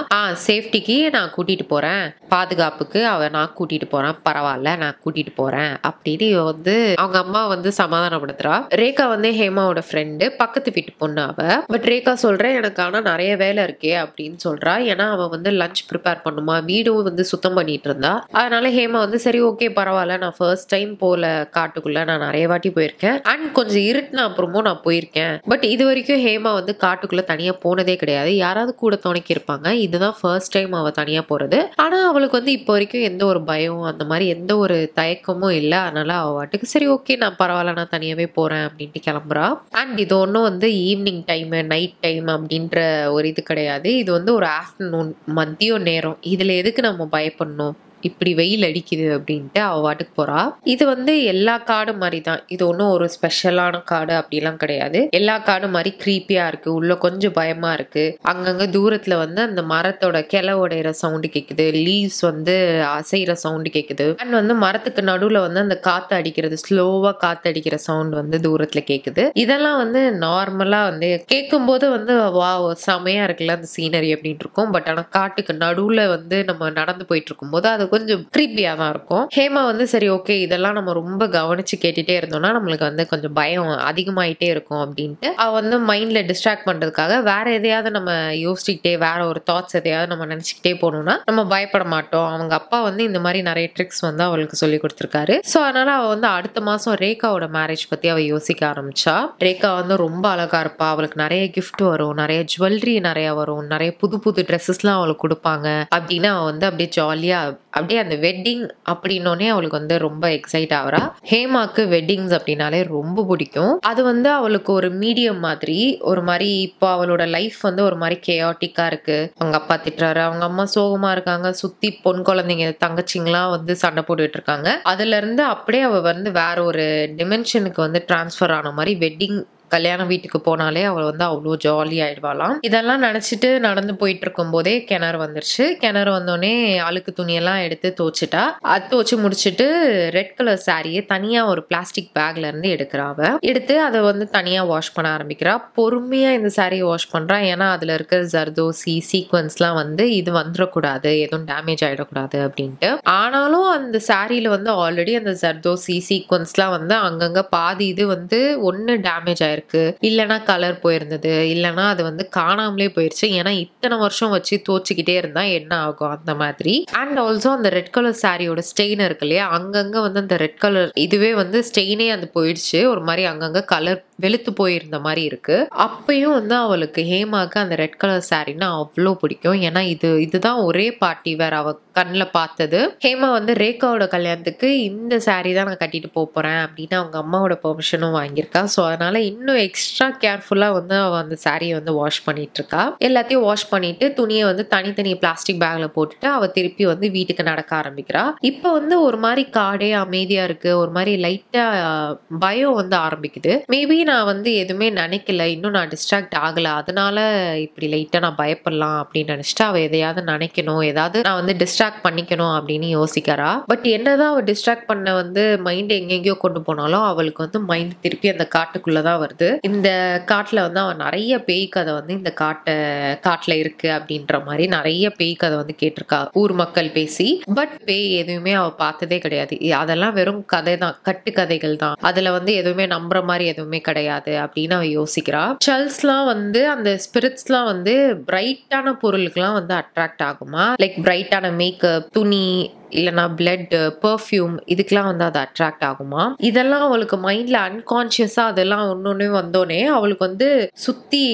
சேஃப்டிக்கு நான் கூட்டிட்டு போறேன், பாதுகாப்புக்கு நான் கூட்டிட்டு போறேன், பரவாயில்ல நான் கூட்டிட்டு போறேன் அப்படின்னு வந்து அவங்க அம்மா வந்து சமாதானப்படுத்துறா. ரேகா வந்து ஹேமாவோட ஃப்ரெண்டு, பக்கத்து வீட்டு பொண்ணு அவ. பட் ரேகா சொல்றேன் எனக்கு ஆனா நிறைய வேலை இருக்கே அப்படின்னு சொல்றா. ஏன்னா அவ வந்து லஞ்ச் ப்ரிப்பேர் பண்ணுமா, வீடும் வந்து சுத்தம் பண்ணிட்டு இருந்தா. அதனால ஹேமா வந்து சரி ஓகே பரவாயில்ல, நான் ஃபர்ஸ்ட் டைம் போல காட்டுக்குள்ள, நான் நிறைய வாட்டி போயிருக்கேன் அண்ட் கொஞ்சம் இருட்டுன அப்புறமும் நான் போயிருக்கேன். பட் இது வரைக்கும் ஹேமா வந்து காட்டுக்குள்ள தனியா போனதே கிடையாது, யாராவது கூட துணைக்கி இருப்பாங்க. இதுதான் ஃபர்ஸ்ட் டைம் அவ தனியா போறது. ஆனா அவளுக்கு வந்து இப்போ வரைக்கும் எந்த ஒரு பயம் அந்த மாதிரி எந்த ஒரு தயக்கமும் இல்லை. அதனால அவ வாட்டுக்கு சரி ஓகே நான் பரவாயில்ல நான் தனியாவே போறேன் அப்படின்ட்டு கிளம்புறா. அண்ட் இது ஒன்றும் வந்து ஈவினிங் டைம் நைட் டைம் அப்படின்ற ஒரு இது கிடையாது. இது வந்து ஒரு ஆஃப்டர்நூன் மதியம் நேரம். இதுல எதுக்கு நம்ம பயப்படணும், இப்படி வெயில் அடிக்குது அப்படின்ட்டு அவ வாட்டுக்கு போறா. இது வந்து எல்லா காடு மாதிரி தான், இது ஒன்றும் ஒரு ஸ்பெஷலான காடு அப்படிலாம் கிடையாது. எல்லா காடு மாதிரி க்ரீப்பியா இருக்கு, உள்ள கொஞ்சம் பயமா இருக்கு. அங்கங்க தூரத்துல வந்து அந்த மரத்தோட கிளை உடையிற சவுண்டு கேக்குது, லீவ்ஸ் வந்து அசைகிற சவுண்டு கேக்குது. அண்ட் வந்து மரத்துக்கு நடுவுல வந்து அந்த காத்து அடிக்கிறது, ஸ்லோவா காத்து அடிக்கிற சவுண்ட் வந்து தூரத்துல கேக்குது. இதெல்லாம் வந்து நார்மலா வந்து கேட்கும் போது வந்து வா செமையா இருக்குல்ல அந்த சீனரி அப்படின்னு இருக்கும். பட் ஆனா காட்டுக்கு நடுவுல வந்து நம்ம நடந்து போயிட்டு இருக்கும் போது அது கொஞ்சம் கிரீப்பியா தான் இருக்கும். ஹேமா வந்து சரி ஓகே இதெல்லாம் நம்ம ரொம்ப கவனிச்சு கேட்டுட்டே இருந்தோம்னா நம்மளுக்கு வந்து கொஞ்சம் பயம் அதிகமாயிட்டே இருக்கும் அப்படின்ட்டு அவ வந்து மைண்ட்ல டிஸ்ட்ராக்ட் பண்றதுக்காக வேற எதையாவது நம்ம யோசிச்சுக்கிட்டே வேற ஒரு தாட்ஸ் எதையாவது நம்ம நினைச்சுக்கிட்டே போனோம்னா நம்ம பயப்பட மாட்டோம். அவங்க அப்பா வந்து இந்த மாதிரி நிறைய ட்ரிக்ஸ் வந்து அவளுக்கு சொல்லி கொடுத்துருக்காரு. ஸோ அதனால அவ வந்து அடுத்த மாசம் ரேகாவோட மேரேஜ் பத்தி அவ யோசிக்க ஆரம்பிச்சா. ரேகா வந்து ரொம்ப அழகா இருப்பா, அவளுக்கு நிறைய கிஃப்ட் வரும், நிறைய ஜுவல்லரி நிறைய வரும், நிறைய புது புது ட்ரெஸ்ஸஸ்லாம் அவளுக்கு கொடுப்பாங்க அப்படின்னு அவ வந்து அப்படியே ஜாலியா அப்படியே அந்த வெட்டிங் அப்படின்னோடனே அவளுக்கு வந்து ரொம்ப எக்ஸைட் ஆகிறா. ஹேமாக்கு வெட்டிங்ஸ் அப்படின்னாலே ரொம்ப பிடிக்கும். அது வந்து அவளுக்கு ஒரு மீடியம் மாதிரி ஒரு மாதிரி இப்போ அவளோட லைஃப் வந்து ஒரு மாதிரி கேயாட்டிக்கா இருக்கு. அவங்க அப்பா திட்டுறாரு, அவங்க அம்மா சோகமா இருக்காங்க, சுத்தி பொன் குழந்தைங்க தங்கச்சிங்களாம் வந்து சண்டை போட்டுட்டு இருக்காங்க. அதுல இருந்து அப்படியே அவ வந்து வேற ஒரு டிமென்ஷனுக்கு வந்து டிரான்ஸ்ஃபர் ஆன மாதிரி வெட்டிங் கல்யாண வீட்டுக்கு போனாலே அவள் வந்து அவ்வளோ ஜாலி ஆயிடுவாளாம். இதெல்லாம் நினைச்சிட்டு நடந்து போயிட்டு இருக்கும் போதே கிணறு வந்துருச்சு. கிணறு வந்தோடனே அழுக்கு துணியெல்லாம் எடுத்து துவச்சிட்டா. அது துவச்சு முடிச்சுட்டு ரெட் கலர் சாரியை தனியா ஒரு பிளாஸ்டிக் பேக்ல இருந்து எடுக்கிறாவ. எடுத்து அதை வந்து தனியா வாஷ் பண்ண ஆரம்பிக்கிறா. பொறுமையா இந்த சாரியை வாஷ் பண்றா. ஏன்னா அதுல இருக்கிற ஜர்தோசி சீக்வன்ஸ்லாம் வந்து இது வந்துடக்கூடாது, எதுவும் டேமேஜ் ஆயிடக்கூடாது அப்படின்ட்டு. ஆனாலும் அந்த சாரியில வந்து ஆல்ரெடி அந்த ஜர்தோசி சீக்வன்ஸ்லாம் வந்து அங்கங்க பாதி இது வந்து ஒன்னு டேமேஜ் ஆயிருக்கு, இல்லனா கலர் போயிருந்தது, இல்லனா அது வந்து காணாமலே போயிருச்சு. ஏன்னா இத்தனை வருஷம் வச்சு தோச்சுக்கிட்டே இருந்தா என்ன ஆகும் அந்த மாதிரி. அண்ட் ஆல்சோ அந்த ரெட் கலர் சாரியோட ஸ்டெயின் இருக்கு இல்லையா, அங்கங்க வந்து அந்த ரெட் கலர் இதுவே வந்து ஸ்டெயினே அது போயிடுச்சு. ஒரு மாதிரி அங்கங்க கலர் வெளுத்து போயிருந்த மாதிரி இருக்கு. அப்பயும் வந்து அவளுக்கு ஹேமாக்கு அந்த ரெட் கலர் சாரின்னா அவ்வளோ பிடிக்கும். ஏன்னா இதுதான் ஒரே பார்ட்டி வேற அவ கண்ணில் பார்த்தது. ஹேமா வந்து ரேகாவோட கல்யாணத்துக்கு இந்த சாரி தான் நான் கட்டிட்டு போறேன் அப்படின்னு அவங்க அம்மாவோட பெர்மிஷனும் வாங்கியிருக்கா. ஸோ அதனால இன்னும் இன்னும் எக்ஸ்ட்ரா கேர்ஃபுல்லா வந்து அவ அந்த சாரியை வந்து வாஷ் பண்ணிட்டு இருக்கா. எல்லாத்தையும் வாஷ் பண்ணிட்டு துணியை வந்து தனித்தனி பிளாஸ்டிக் பேக்ல போட்டுட்டு அவ திருப்பி வந்து வீட்டுக்கு நடக்க ஆரம்பிக்கிறா. இப்ப வந்து ஒரு மாதிரி காடே அமைதியா இருக்கு, ஒரு மாதிரி லைட்டா பயம் வந்து ஆரம்பிக்குது. மேபி நான் வந்து எதுவுமே நினைக்கல, இன்னும் நான் டிஸ்ட்ராக்ட் ஆகல, அதனால இப்படி லைட்டா நான் பயப்படலாம் அப்படின்னு நினைச்சிட்டு அவ எதையாவது நினைக்கணும், ஏதாவது நான் வந்து டிஸ்ட்ராக்ட் பண்ணிக்கணும் அப்படின்னு யோசிக்கிறா. பட் என்னதான் அவ டிஸ்ட்ராக்ட் பண்ண வந்து மைண்ட் எங்கெங்கயோ கொண்டு போனாலும் அவளுக்கு வந்து மைண்ட் திருப்பி அந்த காட்டுக்குள்ளதான் வருது. இந்த காட்டுல வந்து அவ நிறைய பேய் கதை வந்து இந்த காட்டுல இருக்கு அப்படின்ற மாதிரி நிறைய பேய் கதை வந்து கேட்டிருக்கா ஊர் மக்கள் பேசி. பட் பேய் எதுவுமே அவ பார்த்ததே கிடையாது. அதெல்லாம் வெறும் கதை தான், கட்டு கதைகள் தான், அதுல வந்து எதுவுமே நம்புற மாதிரி எதுவுமே கிடையாது அப்படின்னு அவ யோசிக்கிறா. சர்ல்ஸ்லாம் வந்து அந்த ஸ்பிரிட்ஸ்லாம் வந்து பிரைட்டான பொருளுக்குலாம் வந்து அட்ராக்ட் ஆகுமா, லைக் பிரைட்டான மேக்கப், துணி, இல்லைனா பிளட், பெர்ஃப்யூம், இதுக்கெல்லாம் வந்து அது அட்ராக்ட் ஆகுமா. இதெல்லாம் அவளுக்கு மைண்ட்ல அன்கான்சியஸா அதெல்லாம் ஒன்னொன்னு வந்தோடனே அவளுக்கு வந்து சுத்தி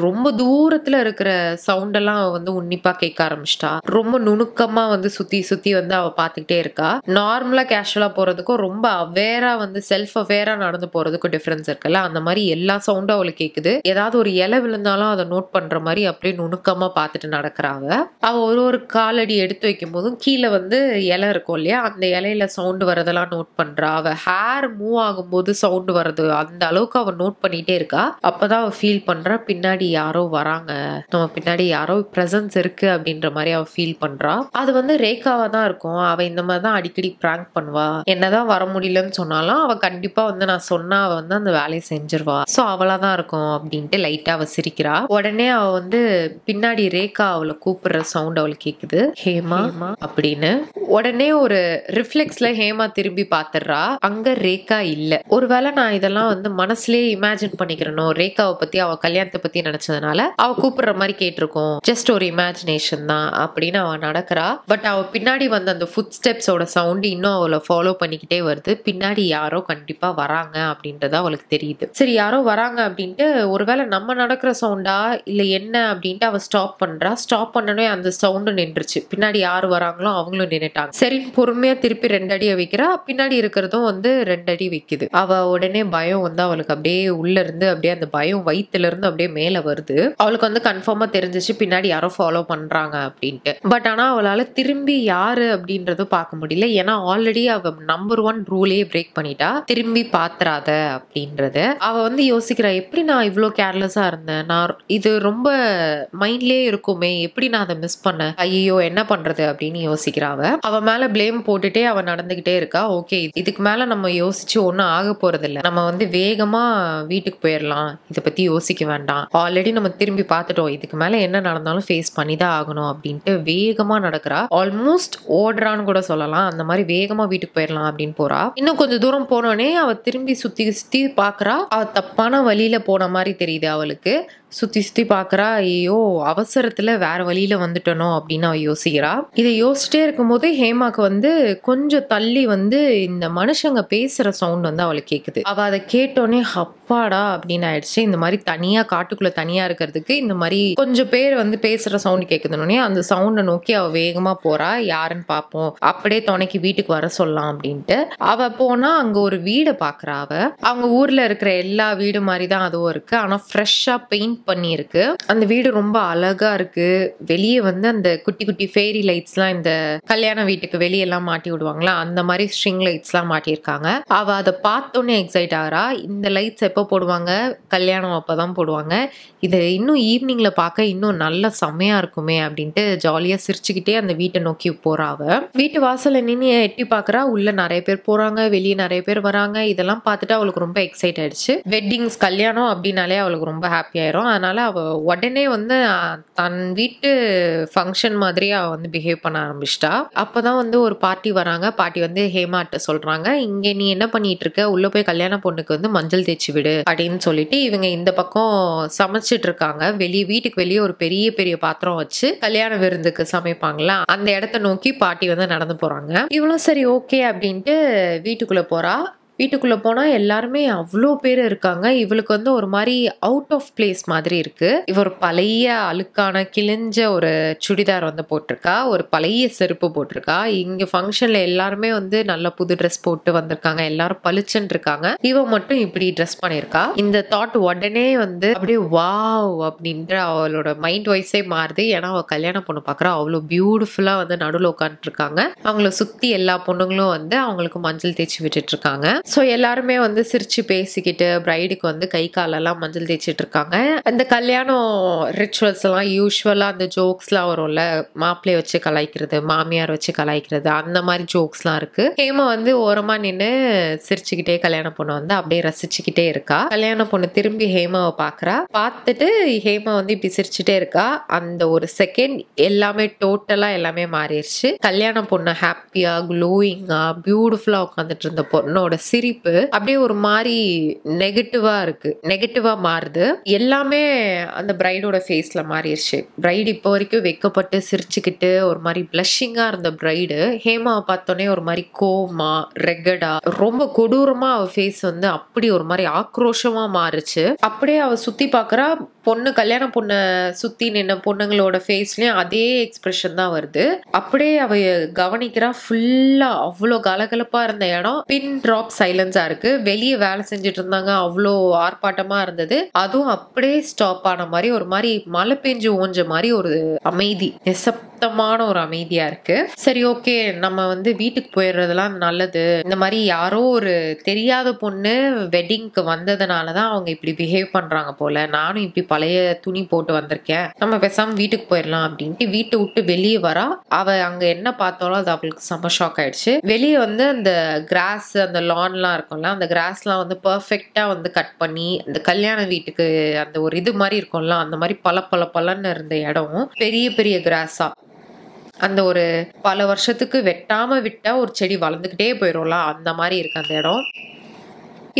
ரொம்ப தூரத்துல இருக்கிற சவுண்ட் எல்லாம் வந்து உன்னிப்பா கேட்க ஆரம்பிச்சிட்டா. ரொம்ப நுணுக்கமா வந்து சுத்தி சுத்தி வந்து அவ பாத்துக்கிட்டே இருக்கா. நார்மலா கேஷுவலா போறதுக்கும் ரொம்ப அவேரா வந்து செல்ஃப் அவேரா நடந்து போறதுக்கும் டிஃபரன்ஸ் இருக்குல்ல, அந்த மாதிரி எல்லா சவுண்டும் அவளுக்கு கேக்குது. ஏதாவது ஒரு இலை விழுந்தாலும் அதை நோட் பண்ற மாதிரி அப்படியே நுணுக்கமா பார்த்துட்டு நடக்கிறாங்க. அவ ஒரு காலடி எடுத்து வைக்கும் போதும் கீழே வந்து இலை இருக்கும் இல்லையா, அந்த இலையில சவுண்ட் வரதெல்லாம் நோட் பண்றா. அவ ஹேர் மூவ் ஆகும்போது சவுண்ட் வருது, அந்த அளவுக்கு அவ நோட் பண்ணிட்டே இருக்கா. அப்பதான் அவ ஃபீல் பண்றா பின்னாடி யாரோ வராங்க, நம்ம பின்னாடி யாரோ பிரசன்ஸ் இருக்கு அப்படின்ற மாதிரி அவ ஃபீல் பண்றா. அது வந்து ரேகாவா தான் இருக்கும். அவ இந்த மாதிரி தான் அடிக்கடி பிராங்க் பண்ணுவா. என்னதான் வர முடியலன்னு சொன்னாலும் அவ கண்டிப்பா வந்து நான் சொன்னா அவ வந்து அந்த வேலையை செஞ்சிருவா, சோ அவளாதான் இருக்கும் அப்படின்ட்டு லைட்டா அவ சிரிக்கிறா. உடனே அவ வந்து பின்னாடி ரேகா அவளை கூப்பிடுற சவுண்ட் அவளுக்கு கேக்குது, ஹேமா அப்படின்னு. உடனே ஒரு ரிஃப்ளெக்ஸ்ல ஹேமா திரும்பி பாத்துறா. அங்க ரேகா இல்ல. ஒருவேளை நான் இதெல்லாம் வந்து மனசுலயே இமேஜின் பண்ணிக்கிறணும், ரேகாவை பத்தி அவ கல்யாணத்தை பத்தி நினைச்சதுனால அவ கூப்பிடுற மாதிரி கேட்டிருக்கோம், ஜஸ்ட் ஒரு இமேஜினேஷன் தான் அப்படின்னு அவ நடக்கிறா. பட் அவ பின்னாடி வந்து அந்த ஃபுட் ஸ்டெப்ஸோட சவுண்ட் இன்னும் அவளை ஃபாலோ பண்ணிக்கிட்டே வருது. பின்னாடி யாரோ கண்டிப்பா வராங்க அப்படின்றது அவளுக்கு தெரியுது. சரி, யாரோ வராங்க அப்படின்ட்டு ஒருவேளை நம்ம நடக்கிற சவுண்டா இல்ல என்ன அப்படின்ட்டு அவ ஸ்டாப் பண்றா. ஸ்டாப் பண்ணனே அந்த சவுண்டு நின்றுச்சு. பின்னாடி யாரு வராங்களோ அவங்களும் நின்னுட்டாங்க. சரி, பொறுமையா திருப்பி 2 அடியை வைக்கிறா. பின்னாடி இருக்கிறதும் வந்து 2 அடி வைக்குது. அவ உடனே பயம் வந்து அவளுக்கு அப்படியே உள்ள இருந்து அப்படியே அந்த பயம் வயிற்றுல இருந்து அப்படியே மேல வருது. அவளுக்கு வந்து கன்ஃபார்மா தெரிஞ்சிச்சு பின்னாடி யாரோ ஃபாலோ பண்றாங்க அப்படின்ட்டு. பட் ஆனா அவளால திரும்பி யாரு அப்படின்றதும் பார்க்க முடியல. ஏன்னா ஆல்ரெடி அவ நம்பர் 1 ரூலையே பிரேக் பண்ணிட்டா, திரும்பி பாத்துறாத அப்படின்றது. அவ வந்து யோசிக்கிறா, எப்படி நான் இவ்வளோ கேர்லெஸ்ஸா இருந்தேன், நான் இது ரொம்ப மைண்ட்லயே இருக்குமே, எப்படி நான் அதை மிஸ் பண்ணேன், ஐயோ என்ன பண்றது அப்படின்னு யோசிக்கிறா. அவ மேல பிளேம் போட்டுட்டே அவ நடந்துகிட்டே இருக்கா. ஓகே, இதுக்கு மேல நம்ம யோசிச்சு ஒன்னும் ஆக போறது இல்ல, நம்ம வந்து வேகமா வீட்டுக்கு போயிடலாம், இதை பத்தி யோசிக்க வேண்டாம், ஆல்ரெடி நம்ம திரும்பி பார்த்துட்டோம், இதுக்கு மேல என்ன நடந்தாலும் ஃபேஸ் பண்ணிதான் ஆகணும் அப்படின்ட்டு வேகமா நடக்கிறா. ஆல்மோஸ்ட் ஓடுறான்னு கூட சொல்லலாம். அந்த மாதிரி வேகமா வீட்டுக்கு போயிடலாம் அப்படின்னு போறா. இன்னும் கொஞ்சம் தூரம் போனோடனே அவ திரும்பி சுத்தி சுத்தி பாக்குறா. அவ தப்பான வழியில போன மாதிரி தெரியுது அவளுக்கு. சுத்தி சுத்தி பாக்குறா. ஐயோ, அவசரத்துல வேற வழியில வந்துட்டனோ அப்படின்னு அவ யோசிக்கிறா. இதை யோசிச்சுட்டே இருக்கும்போது ஹேமாக்கு வந்து கொஞ்சம் தள்ளி வந்து இந்த மனுஷங்க பேசுற சவுண்ட் வந்து அவளுக்கு கேக்குது. அவ அதை கேட்டோடனே அப்பாடா அப்படின்னு ஆயிடுச்சு. இந்த மாதிரி தனியா காட்டுக்குள்ள தனியா இருக்கிறதுக்கு இந்த மாதிரி கொஞ்சம் பேர் வந்து பேசுற சவுண்ட் கேக்குதுனே அந்த சவுண்டை நோக்கி அவ வேகமா போறா. யாருன்னு பாப்போம், அப்படியே துணைக்கு வீட்டுக்கு வர சொல்லலாம் அப்படின்ட்டு அவ போனா அங்க ஒரு வீடை பாக்குறா. அவங்க ஊர்ல இருக்கிற எல்லா வீடு மாதிரிதான் அதுவும் இருக்கு. ஆனா ஃப்ரெஷ்ஷா பெயிண்ட் பண்ணி இருக்கு. அந்த வீடு ரொம்ப அழகா இருக்கு. வெளியே வந்து அந்த குட்டி குட்டி ஃபேரி லைட்ஸ் எல்லாம் இந்த கல்யாண வீட்டுக்கு வெளியெல்லாம் மாட்டி விடுவாங்களா, அந்த மாதிரி ஸ்ட்ரிங் லைட்ஸ் எல்லாம் மாட்டியிருக்காங்க. அவ அதை பார்த்தோன்னே எக்ஸைட் ஆகிறா. இந்த லைட்ஸ் எப்போ போடுவாங்க, கல்யாணம் அப்பதான் போடுவாங்க, இது இன்னும் ஈவினிங்ல பார்க்க இன்னும் நல்ல செம்மையா இருக்குமே அப்படின்ட்டு ஜாலியா சிரிச்சுக்கிட்டே அந்த வீட்டை நோக்கி போறா. அவ வீட்டு வாசல்ல நின்று எட்டி பாக்குறா. உள்ள நிறைய பேர் போறாங்க, வெளியே நிறைய பேர் வராங்க. இதெல்லாம் பார்த்துட்டு அவளுக்கு ரொம்ப எக்ஸைட் ஆயிடுச்சு. வெட்டிங்ஸ், கல்யாணம் அப்படின்னாலே அவளுக்கு ரொம்ப ஹாப்பி ஆயிரும். அதனால அவ உடனே வந்து தன் வீட்டு ஃபங்க்ஷன் மாதிரியே அவ வந்து பிஹேவ் பண்ண ஆரம்பிச்சிட்டா. அப்பதான் வந்து ஒரு பார்ட்டி வராங்க. பார்ட்டி வந்து ஹேமாட்ட சொல்றாங்க, இங்க நீ என்ன பண்ணிட்டு இருக்க, உள்ள போய் கல்யாண பொண்ணுக்கு வந்து மஞ்சள் தேய்ச்சி விடு அப்படின்னு சொல்லிட்டு இவங்க இந்த பக்கம் சமைச்சிட்டு இருக்காங்க. வீட்டுக்கு வெளியே ஒரு பெரிய பெரிய பாத்திரம் வச்சு கல்யாண விருந்துக்கு சமைப்பாங்களா, அந்த இடத்த நோக்கி பார்ட்டி வந்து நடந்து போறாங்க. இவளும் சரி ஓகே அப்படின்ட்டு வீட்டுக்குள்ள போறா. வீட்டுக்குள்ள போனா எல்லாருமே அவ்வளோ பேர் இருக்காங்க. இவளுக்கு வந்து ஒரு மாதிரி அவுட் ஆஃப் பிளேஸ் மாதிரி இருக்கு. இவர் பழைய அழுக்கான கிழிஞ்ச ஒரு சுடிதார் வந்து போட்டிருக்கா, ஒரு பழைய செருப்பு போட்டிருக்கா. இங்க ஃபங்க்ஷன்ல எல்லாருமே வந்து நல்ல புது ட்ரெஸ் போட்டு வந்திருக்காங்க, எல்லாரும் பளிச்சுன்னு இருக்காங்க. இவ மட்டும் இப்படி ட்ரெஸ் பண்ணிருக்கா. இந்த தாட் உடனே வந்து அப்படியே வாவ் அப்படின்ற அவளோட மைண்ட் வைஸே மாறுது. ஏன்னா அவ கல்யாண பொண்ணு பாக்குறா, அவ்வளோ பியூட்டிஃபுல்லா வந்து நடுவில் உட்காந்துட்டு இருக்காங்க. அவங்கள சுத்தி எல்லா பொண்ணுங்களும் வந்து அவங்களுக்கு மஞ்சள் தேய்ச்சி விட்டுட்டு இருக்காங்க. ஸோ எல்லாருமே வந்து சிரிச்சு பேசிக்கிட்டு பிரைடுக்கு வந்து கை காலெல்லாம் மஞ்சள் தேய்ச்சிட்டு இருக்காங்க. அந்த கல்யாணம் ரிச்சுவல்ஸ் எல்லாம் யூஸ்வலா அந்த ஜோக்ஸ்லாம் வரும்ல, மாப்பிள்ளைய வச்சு கலாய்க்கிறது, மாமியார் வச்சு கலாய்க்கிறது, அந்த மாதிரி ஜோக்ஸ்லாம் இருக்கு. ஹேமா வந்து ஓரமா நின்று சிரிச்சுக்கிட்டே கல்யாண பொண்ணு வந்து அப்படியே ரசிச்சுக்கிட்டே இருக்கா. கல்யாண பொண்ணு திரும்பி ஹேமாவை பாக்குறா. பார்த்துட்டு ஹேமா வந்து இப்படி சிரிச்சுட்டே இருக்கா. அந்த ஒரு செகண்ட் எல்லாமே டோட்டலா எல்லாமே மாறிடுச்சு. கல்யாண பொண்ணு ஹாப்பியா க்ளோயிங்கா பியூட்டிஃபுல்லா உட்காந்துட்டு இருந்த பொண்ணோட சிரிப்பு அப்படியே ஒரு மாதிரி நெகட்டிவா இருக்கு, நெகட்டிவா மாறுது. எல்லாமே அந்த பிரைடோட ஃபேஸ்ல மாறிடுச்சு. பிரைடு இப்போ வரைக்கும் வெக்கப்பட்டு சிரிச்சுக்கிட்டு ஒரு மாதிரி பிளஷிங்கா இருந்த பிரைடு ஹேமாவை பார்த்தோன்னே ஒரு மாதிரி கோமா ரெகடா ரொம்ப கொடூரமா அவ ஃபேஸ் வந்து அப்படி ஒரு மாதிரி ஆக்ரோஷமா மாறுச்சு. அப்படியே அவ சுத்தி பாக்குறா, பொண்ணு கல்யாண பொண்ணை சுத்தி நின்ன பொண்ணுங்களோட ஃபேஸ்லயும் அதே எக்ஸ்பிரஷன் தான் வருது. அப்படியே அவ கவனிக்கிறா, ஃபுல்லா அவ்வளோ கலகலப்பா இருந்த இடம் பின் ட்ராப் சைலன்ஸா இருக்கு. வெளியே வேலை செஞ்சுட்டு இருந்தாங்க, அவ்வளோ ஆர்ப்பாட்டமா இருந்தது. அதுவும் அப்படியே ஸ்டாப் ஆன மாதிரி ஒரு மாதிரி மழை பெஞ்சு ஓஞ்ச மாதிரி ஒரு அமைதி, நிசப்தமான ஒரு அமைதியா இருக்கு. சரி ஓகே, நம்ம வந்து வீட்டுக்கு போயிடுறதுலாம் நல்லது. இந்த மாதிரி யாரோ ஒரு தெரியாத பொண்ணு வெட்டிங்க்கு வந்ததுனாலதான் அவங்க இப்படி பிஹேவ் பண்றாங்க போல, நானும் இப்படி பழைய துணி போட்டு வந்திருக்கேன், நம்ம பேசாம வீட்டுக்கு போயிடலாம் அப்படின்ட்டு வீட்டை விட்டு வெளியே வரா. அவ அங்க என்ன பார்த்தாலும் அது அவளுக்கு செம்ம ஷாக் ஆயிடுச்சு. வெளியே வந்து அந்த கிராஸ், அந்த லான்லாம் இருக்கும்ல, அந்த கிராஸ்லாம் வந்து பர்ஃபெக்டா வந்து கட் பண்ணி அந்த கல்யாண வீட்டுக்கு அந்த ஒரு இது மாதிரி இருக்கும்ல, அந்த மாதிரி பலன்னு இருந்த இடம் பெரிய பெரிய கிராஸா, அந்த ஒரு பல வருஷத்துக்கு வெட்டாம விட்டா ஒரு செடி வளர்ந்துக்கிட்டே போயிடும்ல, அந்த மாதிரி இருக்கு அந்த இடம்.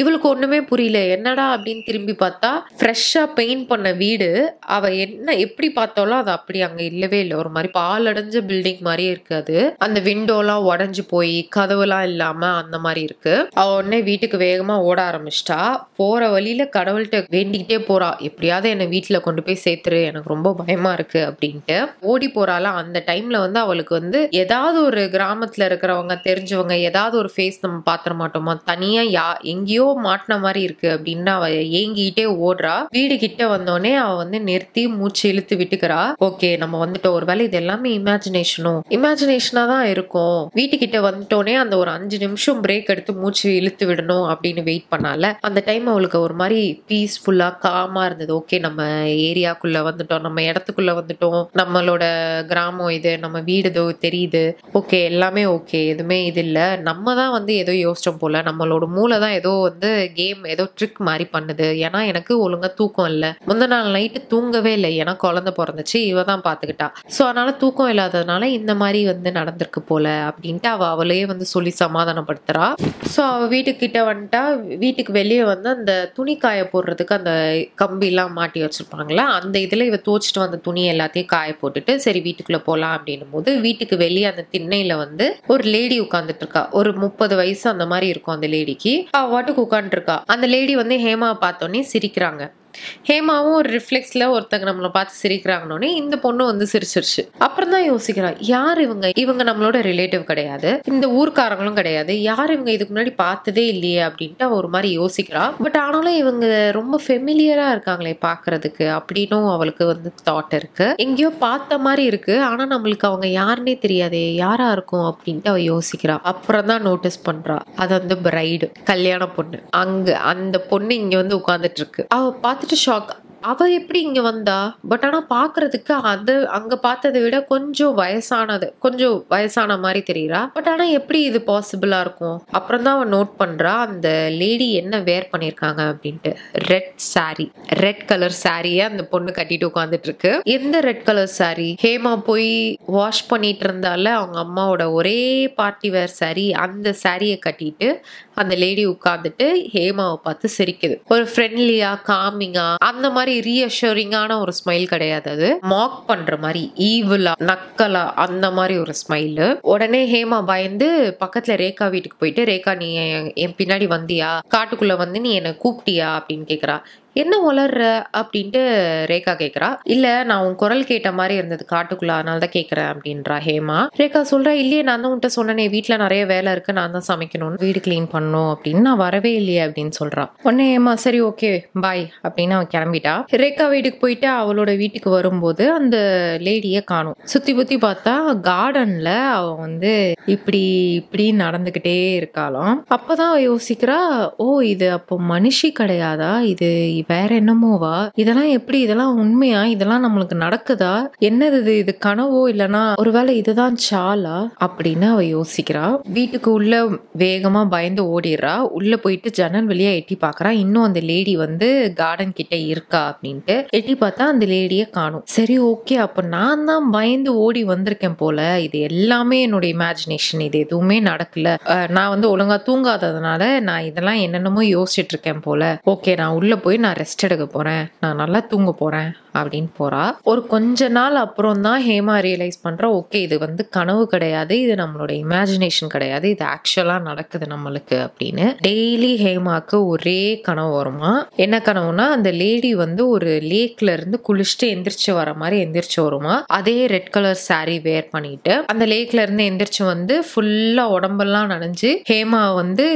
இவளுக்கு ஒண்ணுமே புரியல, என்னடா அப்படின்னு திரும்பி பார்த்தா ஃப்ரெஷ்ஷா பெயிண்ட் பண்ண வீடு. அவ என்ன எப்படி பார்த்தாலும் அது அப்படி அங்க இல்லவே இல்லை. ஒரு மாதிரி பாலடைஞ்ச பில்டிங் மாதிரியே இருக்கு. அது அந்த விண்டோலாம் உடஞ்சு போய் கதவுலாம் இல்லாம அந்த மாதிரி இருக்கு. அவ உடனே வீட்டுக்கு வேகமா ஓட ஆரம்பிச்சிட்டா. போற வழியில கடவுள்கிட்ட வேண்டிக்கிட்டே போறா, எப்படியாவது என்னை வீட்டுல கொண்டு போய் சேர்த்துரு, எனக்கு ரொம்ப பயமா இருக்கு அப்படின்ட்டு ஓடி போறாளா. அந்த டைம்ல வந்து அவளுக்கு வந்து ஏதாவது ஒரு கிராமத்துல இருக்கிறவங்க தெரிஞ்சவங்க ஏதாவது ஒரு ஃபேஸ் நம்ம பாத்திர மாட்டோமா, தனியா எங்கேயோ மாட்டின மாதிரி இருக்கு அப்படின்னு அவ ஏங்கிட்டே ஓடுறா. வீடு கிட்ட வந்தோடனே அவ வந்து நிறுத்தி மூச்சு இழுத்து விட்டுக்கிறா. ஓகே, நம்ம வந்துட்டோம், ஒருவேளை இது எல்லாமே இமேஜினேஷனா தான் இருக்கும். வீட்டுக்கிட்ட வந்துட்டோனே அந்த ஒரு 5 நிமிஷம் பிரேக் எடுத்து மூச்சு இழுத்து விடணும் அப்படின்னு வெயிட் பண்ணால. அந்த டைம் அவளுக்கு ஒரு மாதிரி பீஸ்ஃபுல்லா காமா இருந்தது. ஓகே, நம்ம ஏரியாக்குள்ள வந்துட்டோம், நம்ம இடத்துக்குள்ள வந்துட்டோம், நம்மளோட கிராமம் இது, நம்ம வீடு ஏதோ தெரியுது, ஓகே எல்லாமே ஓகே, எதுவுமே இது இல்ல, நம்ம தான் வந்து ஏதோ யோசிச்சோம் போல, நம்மளோட மூளை தான் ஏதோ வந்து கேம் ஏதோ ட்ரிக் மாதிரி பண்ணுது. ஏன்னா எனக்கு ஒழுங்கா தூக்கம் இல்லை, முந்தின நாள் நைட்டு தூங்கவே இல்லை, ஏன்னா குழந்தை பிறந்துச்சு, இவ தான் பாத்துக்கிட்டா. ஸோ அதனால தூக்கம் இல்லாததுனால இந்த மாதிரி வந்து நடந்திருக்கு போல அப்படின்ட்டு அவளையே வந்து சொல்லி சமாதானப்படுத்துறா. ஸோ அவ வீட்டுக்கிட்ட வந்துட்டா. வீட்டுக்கு வெளியே வந்து அந்த துணி காய போடுறதுக்கு அந்த கம்பிலாம் மாட்டி வச்சிருப்பாங்களா, அந்த இதுல இவ துவச்சிட்டு வந்த துணி எல்லாத்தையும் காய போட்டுட்டு சரி வீட்டுக்குள்ள போலாம் அப்படின்னும் போது வீட்டுக்கு வெளியே அந்த திண்ணையில வந்து ஒரு லேடி உட்காந்துட்டு இருக்கா. ஒரு 30 வயசு அந்த மாதிரி இருக்கும் அந்த லேடிக்கு. அவ வாட்டுக்கு உட்காந்துட்டு இருக்கா. அந்த லேடி வந்து ஹேமாவை பார்த்தோன்னே சிரிக்கிறாங்க. ஹேமாவும் ஒரு ரிஃப்ளெக்ஸ்ல ஒருத்தங்க நம்மளை பார்த்து சிரிக்கிறாங்கன்னே இந்த பொண்ணு வந்து சிரிச்சிருச்சு. அப்புறம் தான் யோசிக்கிறா, யார் இவங்க நம்மளோட ரிலேட்டிவ் கிடையாது, இந்த ஊர்க்காரங்களும் கிடையாது, யார் இவங்க, இதுக்கு முன்னாடி பார்த்ததே இல்லையே அப்படின்ட்டு அவ ஒரு மாதிரி யோசிக்கிறா. பட் ஆனாலும் இவங்க ரொம்ப ஃபெமிலியரா இருக்காங்களே பாக்குறதுக்கு அப்படின்னும் அவளுக்கு வந்து தாட் இருக்கு. எங்கேயோ பார்த்த மாதிரி இருக்கு, ஆனா நம்மளுக்கு அவங்க யாருன்னே தெரியாதே, யாரா இருக்கும் அப்படின்ட்டு அவ யோசிக்கிறா. அப்புறம் தான் நோட்டீஸ் பண்றா, அது வந்து பிரைடு, கல்யாண பொண்ணு. அந்த பொண்ணு இங்க வந்து உட்கார்ந்துட்டு இருக்கு. அவ பார்த்துட்டு ஷாக், அவ எப்படி இங்க வந்தா? பட் ஆனா பாக்குறதுக்கு அது அங்க பார்த்ததை விட கொஞ்சம் வயசான மாதிரி தெரியுறா. பட் ஆனா எப்படி இது பாசிபிளா இருக்கும்? அப்புறம் தான் அவன் நோட் பண்றா, அந்த லேடி என்ன வேர் பண்ணிருக்காங்க அப்படின்ட்டு. ரெட் கலர் சாரியை அந்த பொண்ணு கட்டிட்டு உட்காந்துட்டு இருக்கு. எந்த ரெட் கலர் சாரி? ஹேமா போய் வாஷ் பண்ணிட்டு இருந்தால அவங்க அம்மாவோட ஒரே பார்ட்டி வேர் சாரி, அந்த சாரியை கட்டிட்டு அந்த லேடி உட்கார்ந்துட்டு ஹேமாவை பார்த்து சிரிக்குது. ஒரு ஃப்ரெண்ட்லியா காமிங்கா அந்த மாதிரி ரீஅஷூரிங்கான ஒரு ஸ்மைல் கிடையாது, அது மாக் பண்ற மாதிரி ஈவிலா நக்கலா அந்த மாதிரி ஒரு ஸ்மைல். உடனே ஹேமா பயந்து பக்கத்துல ரேகா வீட்டுக்கு போயிட்டு, ரேகா நீ என் பின்னாடி வந்தியா, காட்டுக்குள்ள வந்து நீ என்ன கூப்பிட்டியா அப்படின்னு கேக்குறா. என்ன வளர்ற அப்படின்ட்டு ரேகா கேக்குறா. இல்ல நான் உன் குரல் கேட்ட மாதிரி இருந்தது காட்டுக்குள்ள, அதனாலதான் கேக்குறேன் அப்படின்றா ஹேமா. ரேகா சொல்றா, இல்லையே நான் தான் உன்கிட்ட சொன்னேனே வீட்டுல நிறைய வேலை இருக்கு, நான் தான் சமைக்கணும், வீடு கிளீன் பண்ணும் அப்படின்னு, நான் வரவே இல்லையே அப்படின்னு சொல்றா. உடனே ஹேமா சரி ஓகே பாய் அப்படின்னு அவன் கிளம்பிட்டா. ரேகா வீட்டுக்கு போயிட்டு அவளோட வீட்டுக்கு வரும்போது அந்த லேடிய காணும். சுத்தி புத்தி பார்த்தா கார்டன்ல அவ வந்து இப்படி இப்படி நடந்துகிட்டே இருக்காளாம். அப்பதான் அவ யோசிக்கிறா, ஓ இது அப்போ மனுஷி கிடையாதா, இது வேற என்னமோவா, இதெல்லாம் எப்படி, இதெல்லாம் உண்மையா, இதெல்லாம் நம்மளுக்கு நடக்குதா, என்னது இது, இது கனவோ இல்லனா ஒருவேளை இதுதான் சாலா அப்படின்னு அவ யோசிக்கிறா. வீட்டுக்கு உள்ள வேகமா பயந்து ஓடிடுறா. உள்ள போயிட்டு ஜன்னல் வழியா எட்டி பாக்குறா, இன்னும் அந்த லேடி வந்து கார்டன் கிட்ட இருக்கா அப்படின்ட்டு. எட்டி பார்த்தா அந்த லேடிய காணும். சரி ஓகே, அப்ப நான் தான் பயந்து ஓடி வந்திருக்கேன் போல, இது எல்லாமே என்னோட இமேஜினேஷன், இது எதுவுமே நடக்கல, நான் வந்து ஒழுங்கா தூங்காததுனால நான் இதெல்லாம் என்னென்னமோ யோசிச்சுட்டு இருக்கேன் போல, ஓகே நான் உள்ள போய் நான் ரெஸ்ட் எடுக்க போறேன், நான் நல்லா தூங்க போறேன் அப்படின்னு போறா. ஒரு கொஞ்ச நாள் அப்புறம் தான் ஹேமா ரியலைஸ் பண்றா, ஓகே இது வந்து கனவு கிடையாது, இது நம்மளோட இமேஜினேஷன் கிடையாது, இது ஆக்சுவலா நடக்குது நம்மளுக்கு அப்படின்னு. டெய்லி ஹேமாக்கு ஒரே கனவு வருமா. என்ன கனவுனா, அந்த லேடி வந்து ஒரு லேக்ல இருந்து குளிச்சுட்டு எந்திரிச்சு வர மாதிரி எந்திரிச்சு வருமா. அதே ரெட் கலர் சாரி வேர் பண்ணிட்டு அந்த லேக்ல இருந்து எந்திரிச்சு வந்து ஃபுல்லா உடம்பெல்லாம் நனைஞ்சு ஹேமா வந்து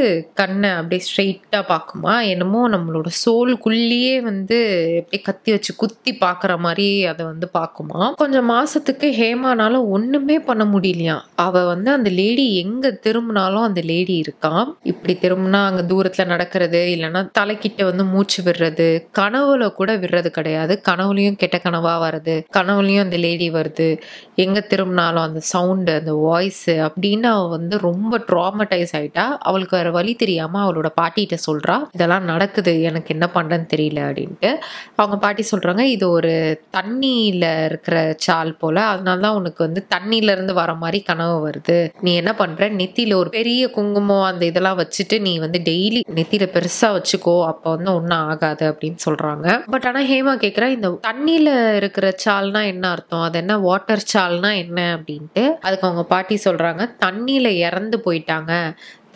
கண்ணை அப்படியே ஸ்ட்ரெயிட்டா பாக்குமா. என்னமோ நம்மளோட சோலுக்குள்ளேயே வந்து எப்படி கத்தி வச்சு குத்தி பாக்குற மாதிரி அதை வந்து பாக்குமா. கொஞ்சம் மாசத்துக்கு ஹேமானால ஒண்ணுமே பண்ண முடியலையா. அவ வந்து அந்த லேடி எங்க திரும்பினாலும் அந்த லேடி இருக்கான். இப்படி திரும்பினா அங்க தூரத்துல நடக்கிறது, இல்லைன்னா தலைக்கிட்ட வந்து மூச்சு விடுறது, கனவுல கூட விடுறது கிடையாது, கனவுலயும் கெட்ட கனவா வருது, கனவுலயும் அந்த லேடி வருது, எங்க திரும்பினாலும் அந்த சவுண்டு அந்த வாய்ஸ் அப்படின்னு அவ வந்து ரொம்ப ட்ராமடைஸ் ஆயிட்டா. அவளுக்கு வேற வழி தெரியாம அவளோட பாட்டிகிட்ட சொல்றா, இதெல்லாம் நடக்குது எனக்கு என்ன பண்றேன்னு தெரியல அப்படின்ட்டு. அவங்க பாட்டி சொல்றாங்க, இது ஒரு தண்ணியில இருக்கிற சால் போல, அதனாலதான் உனக்கு வந்து தண்ணியில இருந்து வர மாதிரி கனவு வருது, நீ என்ன பண்ற நெத்தியில ஒரு பெரிய குங்குமம் அந்த இதெல்லாம் வச்சுட்டு நீ வந்து டெய்லி நெத்தியில பெருசா வச்சுக்கோ, அப்ப வந்து ஒன்னும் ஆகாது அப்படின்னு சொல்றாங்க. பட் ஆனா ஹேமா கேக்குறா, இந்த தண்ணியில இருக்கிற சால்னா என்ன அர்த்தம், அது என்ன வாட்டர் சால்னா என்ன அப்படின்ட்டு. அதுக்கு அவங்க பாட்டி சொல்றாங்க, தண்ணியில இறந்து போயிட்டாங்க,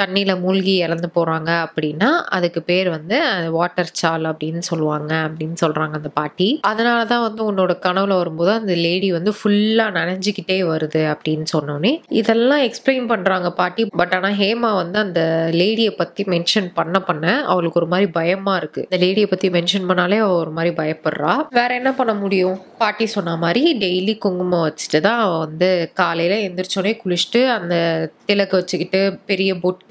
தண்ணியில மூழ்கி இறந்து போறாங்க அப்படின்னா அதுக்கு பேர் வந்து வாட்டர் சால் அப்படின்னு சொல்லுவாங்க அப்படின்னு சொல்றாங்க அந்த பாட்டி. அதனாலதான் வந்து உன்னோட கனவுல வரும்போது அந்த லேடி வந்து ஃபுல்லா நனைஞ்சுக்கிட்டே வருது அப்படின்னு சொன்னோன்னே இதெல்லாம் எக்ஸ்பிளைன் பண்றாங்க பாட்டி. பட் ஆனா ஹேமா வந்து அந்த லேடியை பத்தி மென்ஷன் பண்ண அவளுக்கு ஒரு மாதிரி பயமா இருக்கு. இந்த லேடியை பத்தி மென்ஷன் பண்ணாலே அவ ஒரு மாதிரி பயப்படுறா. வேற என்ன பண்ண முடியும், பாட்டி சொன்ன மாதிரி டெய்லி குங்குமம் வச்சுட்டு தான் அவ வந்து காலையில எந்திரிச்சோடனே குளிச்சுட்டு அந்த திலக்கு வச்சுக்கிட்டு பெரிய பொட்டு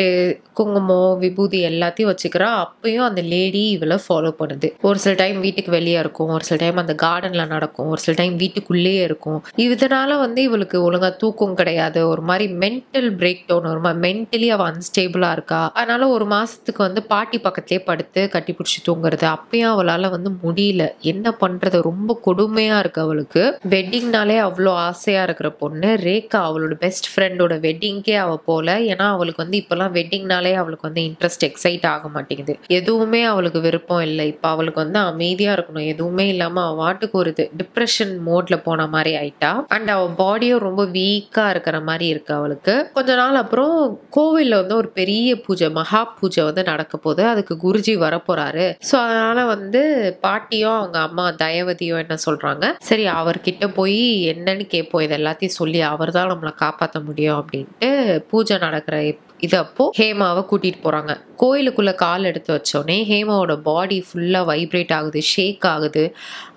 குங்குமம் விபூதி எல்லாத்தையும் வச்சுக்கிறா. அப்பயும் அந்த லேடி இவளை ஃபாலோ பண்ணுது. ஒரு சில டைம் வீட்டுக்கு வெளியே இருக்கும், ஒரு சில டைம் அந்த கார்டன்ல நடக்கும், ஒரு சில டைம் வீட்டுக்குள்ளேயே இருக்கும். இதனால வந்து இவளுக்கு ஒழுங்கா தூக்கம் கிடையாது, ஒரு மாதிரி மென்டல் பிரேக் டவுன், ஒரு மாதிரி மென்டலி அவ அன்ஸ்டேபிளா இருக்கா. அதனால ஒரு மாசத்துக்கு வந்து பாட்டி பக்கத்திலே படுத்து கட்டி பிடிச்சி தூங்குறது. அப்பயும் அவளால வந்து முடியல, என்ன பண்றது, ரொம்ப கொடுமையா இருக்கு அவளுக்கு. வெட்டிங்னாலே அவ்வளோ ஆசையா இருக்கிற பொண்ணு ரேகா அவளோட பெஸ்ட் ஃப்ரெண்டோட வெட்டிங்கே அவ போல. ஏன்னா அவளுக்கு வந்து இப்பெல்லாம் வெட்டிங்னாலே அவளுக்கு வந்து இன்ட்ரெஸ்ட் எக்ஸைட் ஆக மாட்டேங்குது, எதுவுமே அவளுக்கு விருப்பம் இல்லை. இப்போ அவளுக்கு வந்து அமைதியா இருக்கணும், எதுவுமே இல்லாம அவ வாட்டுக்கு ஒரு டிப்ரெஷன் மோட்ல போன மாதிரி ஆயிட்டா. அண்ட் அவ பாடியும் ரொம்ப வீக்கா இருக்கிற மாதிரி இருக்கு அவளுக்கு. கொஞ்ச நாள் அப்புறம் கோவில்ல வந்து ஒரு பெரிய பூஜை, மகா பூஜை வந்து நடக்க போகுது. அதுக்கு குருஜி வர போறாரு. ஸோ அதனால வந்து பாட்டியும் அவங்க அம்மா தயவதியும் என்ன சொல்றாங்க, சரி அவர்கிட்ட போய் என்னன்னு கேட்போம், இது எல்லாத்தையும் சொல்லி அவர் தான் நம்மளை காப்பாற்ற முடியும் அப்படின்ட்டு பூஜை நடக்கிற இது அப்போ ஹேமாவை கூட்டிட்டு போறாங்க. கோயிலுக்குள்ள கால் எடுத்து வச்சோடனே ஹேமாவோட பாடி ஃபுல்லா வைப்ரேட் ஆகுது, ஷேக் ஆகுது.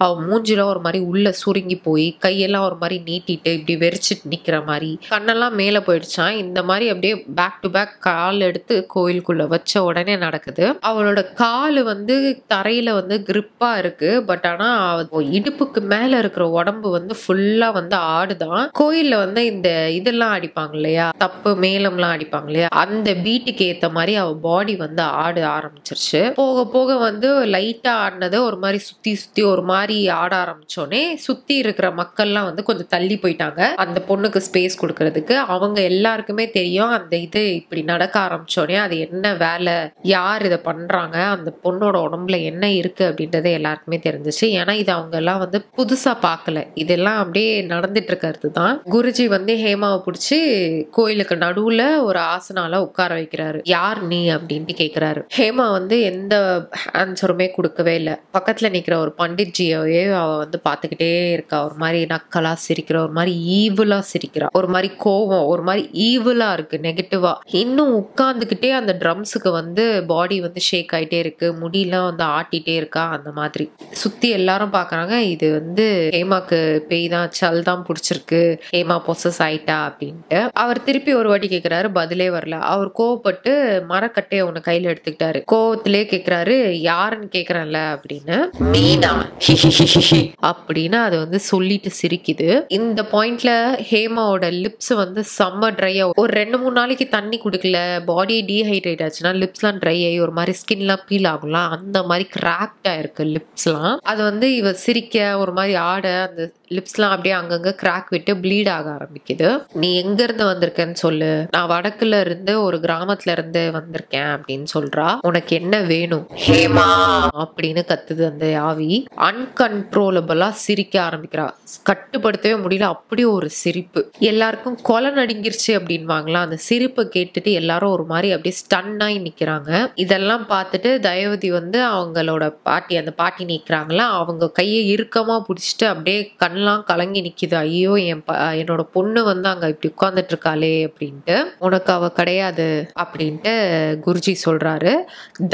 அவ மூஞ்சில ஒரு மாதிரி உள்ள சுருங்கி போய் கையெல்லாம் ஒரு மாதிரி நீட்டிட்டு இப்படி வெறிச்சிட்டு நிக்கிற மாதிரி, கண்ணெல்லாம் மேல போயிடுச்சான். இந்த மாதிரி அப்படியே பேக் டு பேக் கால் எடுத்து கோயிலுக்குள்ள வச்ச உடனே நடக்குது. அவளோட காலு வந்து தரையில வந்து கிரிப்பா இருக்கு. பட் ஆனா இடுப்புக்கு மேல இருக்கிற உடம்பு வந்து ஃபுல்லா வந்து ஆடுதான். கோயில்ல வந்து இந்த இதெல்லாம் அடிப்பாங்க இல்லையா, தப்பு மேளம்லாம் அடிப்பாங்க இல்லையா, அந்த பீட்டுக்கு ஏத்த மாதிரி அவ பாடி வந்து ஆட ஆரம்பிச்சிருச்சு. போக போக வந்து லைட்டா ஆடினது ஒரு மாதிரி சுத்தி சுத்தி ஒரு மாதிரி ஆட ஆரம்பிச்சோடனே சுத்தி இருக்கிற மக்கள்லாம் வந்து கொஞ்சம் தள்ளி போயிட்டாங்க அந்த பொண்ணுக்கு ஸ்பேஸ் கொடுக்கறதுக்கு. அவங்க எல்லாருக்குமே தெரியும் அந்த இது இப்படி நடக்க ஆரம்பிச்சோடனே அது என்ன வேலை, யார் இதை பண்றாங்க, அந்த பொண்ணோட உடம்புல என்ன இருக்கு அப்படின்றது எல்லாருக்குமே தெரிஞ்சிச்சு. ஏன்னா இது அவங்க எல்லாம் வந்து புதுசா பார்க்கல, இதெல்லாம் அப்படியே நடந்துட்டு இருக்கிறது தான். குருஜி வந்து ஹேமாவை பிடிச்சி கோயிலுக்கு நடுவுல ஒரு ஆசனால உட்கார வைக்கிறாரு. யார் நீ அப்படின்ட்டு கேக்குறாரு. ஹேமா வந்து எந்த ஆன்சருமே கொடுக்கவே இல்லை. பக்கத்துல நிக்கிற ஒரு பண்டிட்ஜியவே அவ வந்து பாத்துக்கிட்டே இருக்கா. ஒரு மாதிரி நக்கலா சிரிக்கிற, ஒரு மாதிரி ஈவிலா சிரிக்கிறா, ஒரு மாதிரி கோவம், ஒரு மாதிரி ஈவிலா இருக்கு, நெகட்டிவா. இன்னும் உட்கார்ந்துகிட்டே அந்த ட்ரம்ஸுக்கு வந்து பாடி வந்து ஷேக் ஆயிட்டே இருக்கு, முடியெல்லாம் வந்து ஆட்டிட்டே இருக்கா. அந்த மாதிரி சுத்தி எல்லாரும் பாக்குறாங்க. இது வந்து ஹேமாக்கு பேய் தான், சல் தான் பிடிச்சிருக்கு, ஹேமா பொசஸ் ஆயிட்டா அப்படின்ட்டு. அவர் திருப்பி ஒரு வாட்டி கேக்குறாரு, பதிலே வரல. அவர் கோவப்பட்டு மரக்கட்டையை ஒண்ணு கையில எடுத்துக்கிட்டாரு. கோவத்திலே கேக்குறாரு, யாருன்னு கேக்குறேன்ல அப்படின்னு. மீனா அப்படின்னு அது வந்து சொல்லிட்டு சிரிக்குது. இந்த பாயிண்ட்ல ஹேமாவோட லிப்ஸ் வந்து செம்ம ட்ரையா, ஒரு 2-3 நாளைக்கு தண்ணி குடுக்கல, பாடி டீஹைட்ரேட் ஆச்சுன்னா லிப்ஸ்லாம் ட்ரை ஆகி ஒரு மாதிரி ஸ்கின்லாம் பீல் ஆகும்ல, அந்த மாதிரி கிராக்டா இருக்கு லிப்ஸ்லாம். அது வந்து இவ சிரிக்க ஒரு மாதிரி ஆட அந்த லிப்ஸ்லாம் அப்படியே அங்கங்க கிராக் விட்டு ப்ளீட் ஆக ஆரம்பிக்குது. நீ எங்க இருந்து வந்திருக்கேன்னு சொல்லு. நான் வடக்குல இருந்து ஒரு கிராமத்துல இருந்து வந்திருக்கேன் அப்படின்னு சொல்றா. உனக்கு என்ன வேணும் ஹேமா அப்படின்னு கத்துது அந்த ஆவி. அன்கன்ட்ரோலபிளா சிரிக்க ஆரம்பிக்கிறா. கட்டுப்படுத்தவே முடியல, அப்படி ஒரு சிரிப்பு. எல்லாருக்கும் கொலை நடுங்கிருச்சு அப்படின்வாங்களா, அந்த சிரிப்பை கேட்டுட்டு எல்லாரும் ஒரு மாதிரி அப்படியே ஸ்டன் ஆகி நிக்கிறாங்க. இதெல்லாம் பார்த்துட்டு தயவதி வந்து அவங்களோட பாட்டி, அந்த பாட்டி நிக்கிறாங்களா, அவங்க கையை இறுக்கமா பிடிச்சிட்டு அப்படியே கண்லாம் கலங்கி நிக்குது. ஐயோ என்னோட பொண்ணு வந்து அங்க இப்படி உட்கார்ந்துட்டு இருக்காளே அப்படின்ட்டு. உனக்கு அவ கிடையாது அப்படின்ட்டு குருஜி சொல்றாரு.